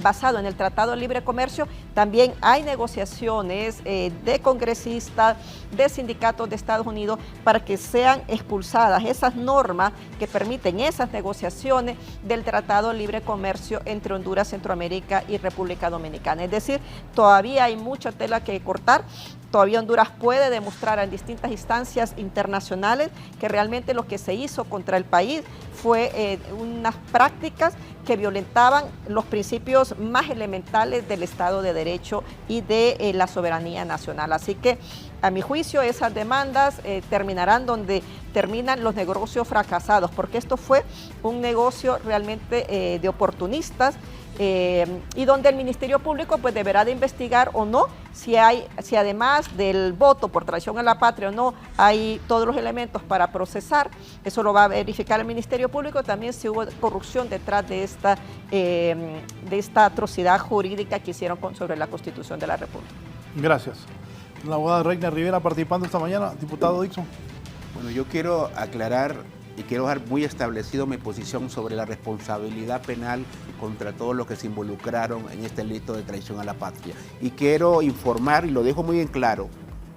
basado en el Tratado de Libre Comercio. También hay negociaciones de congresistas, de sindicatos de Estados Unidos, para que sean expulsadas esas normas que permiten esas negociaciones del Tratado de Libre Comercio entre Honduras, Centroamérica y República Dominicana. Es decir, todavía hay mucha tela que cortar. Todavía Honduras puede demostrar en distintas instancias internacionales que realmente lo que se hizo contra el país fue unas prácticas que violentaban los principios más elementales del Estado de Derecho y de la soberanía nacional. Así que, a mi juicio, esas demandas terminarán donde terminan los negocios fracasados, porque esto fue un negocio realmente de oportunistas, y donde el Ministerio Público pues deberá de investigar o no si además del voto por traición a la patria o no hay todos los elementos para procesar. Eso lo va a verificar el Ministerio Público, también si hubo corrupción detrás de esta atrocidad jurídica que hicieron sobre la Constitución de la República. Gracias. La abogada Reina Rivera participando esta mañana. Diputado Dixon. Bueno, yo quiero aclarar y quiero dejar muy establecido mi posición sobre la responsabilidad penal contra todos los que se involucraron en este delito de traición a la patria. Y quiero informar, y lo dejo muy en claro,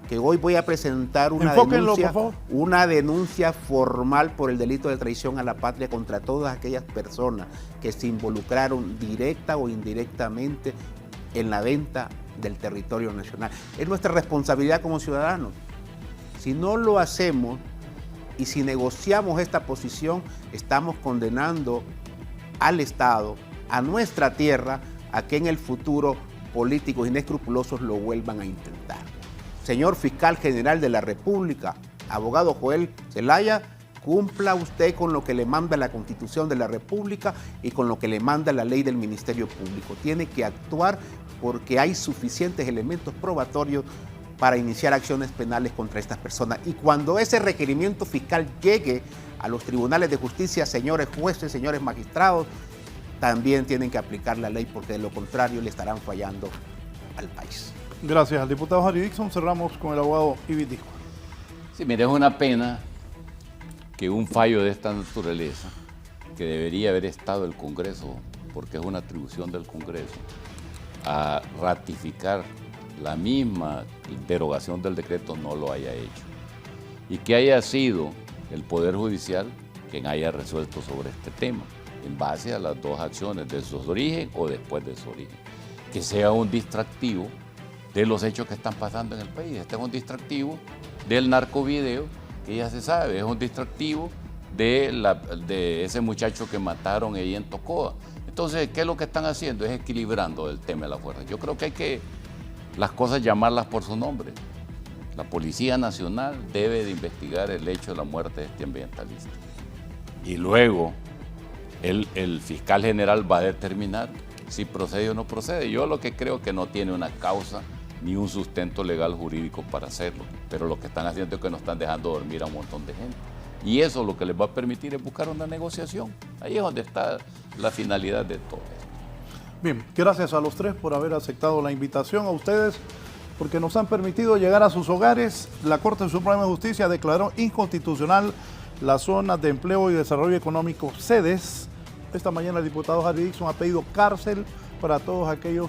que hoy voy a presentar una denuncia formal por el delito de traición a la patria contra todas aquellas personas que se involucraron directa o indirectamente en la venta del territorio nacional. Es nuestra responsabilidad como ciudadanos. Si no lo hacemos, y si negociamos esta posición, estamos condenando al Estado, a nuestra tierra, a que en el futuro políticos inescrupulosos lo vuelvan a intentar. Señor Fiscal General de la República, abogado Joel Zelaya, cumpla usted con lo que le manda la Constitución de la República y con lo que le manda la ley del Ministerio Público. Tiene que actuar porque hay suficientes elementos probatorios para iniciar acciones penales contra estas personas. Y cuando ese requerimiento fiscal llegue a los tribunales de justicia, señores jueces, señores magistrados, también tienen que aplicar la ley, porque de lo contrario le estarán fallando al país. Gracias al diputado Harry Dixon. Cerramos con el abogado Ibit Discua. Sí, mire, es una pena que un fallo de esta naturaleza, que debería haber estado el Congreso, porque es una atribución del Congreso, a ratificar la misma derogación del decreto, no lo haya hecho. Y que haya sido el Poder Judicial quien haya resuelto sobre este tema. en base a las dos acciones, de su origen o después de su origen. Que sea un distractivo de los hechos que están pasando en el país. Este es un distractivo del narcovideo, que ya se sabe, es un distractivo de ese muchacho que mataron ahí en Tocoa. Entonces, ¿qué es lo que están haciendo? Es equilibrando el tema de la fuerza. Yo creo que hay que las cosas llamarlas por su nombre. La Policía Nacional debe de investigar el hecho de la muerte de este ambientalista. Y luego el fiscal general va a determinar si procede o no procede. Yo lo que creo es que no tiene una causa ni un sustento legal jurídico para hacerlo, pero lo que están haciendo es que nos están dejando dormir a un montón de gente. Y eso lo que les va a permitir es buscar una negociación. Ahí es donde está la finalidad de todo esto. Bien, gracias a los tres por haber aceptado la invitación, a ustedes porque nos han permitido llegar a sus hogares. La Corte Suprema de Justicia declaró inconstitucional las zonas de empleo y desarrollo económico, sedes. Esta mañana el diputado Harry Dixon ha pedido cárcel para todos aquellos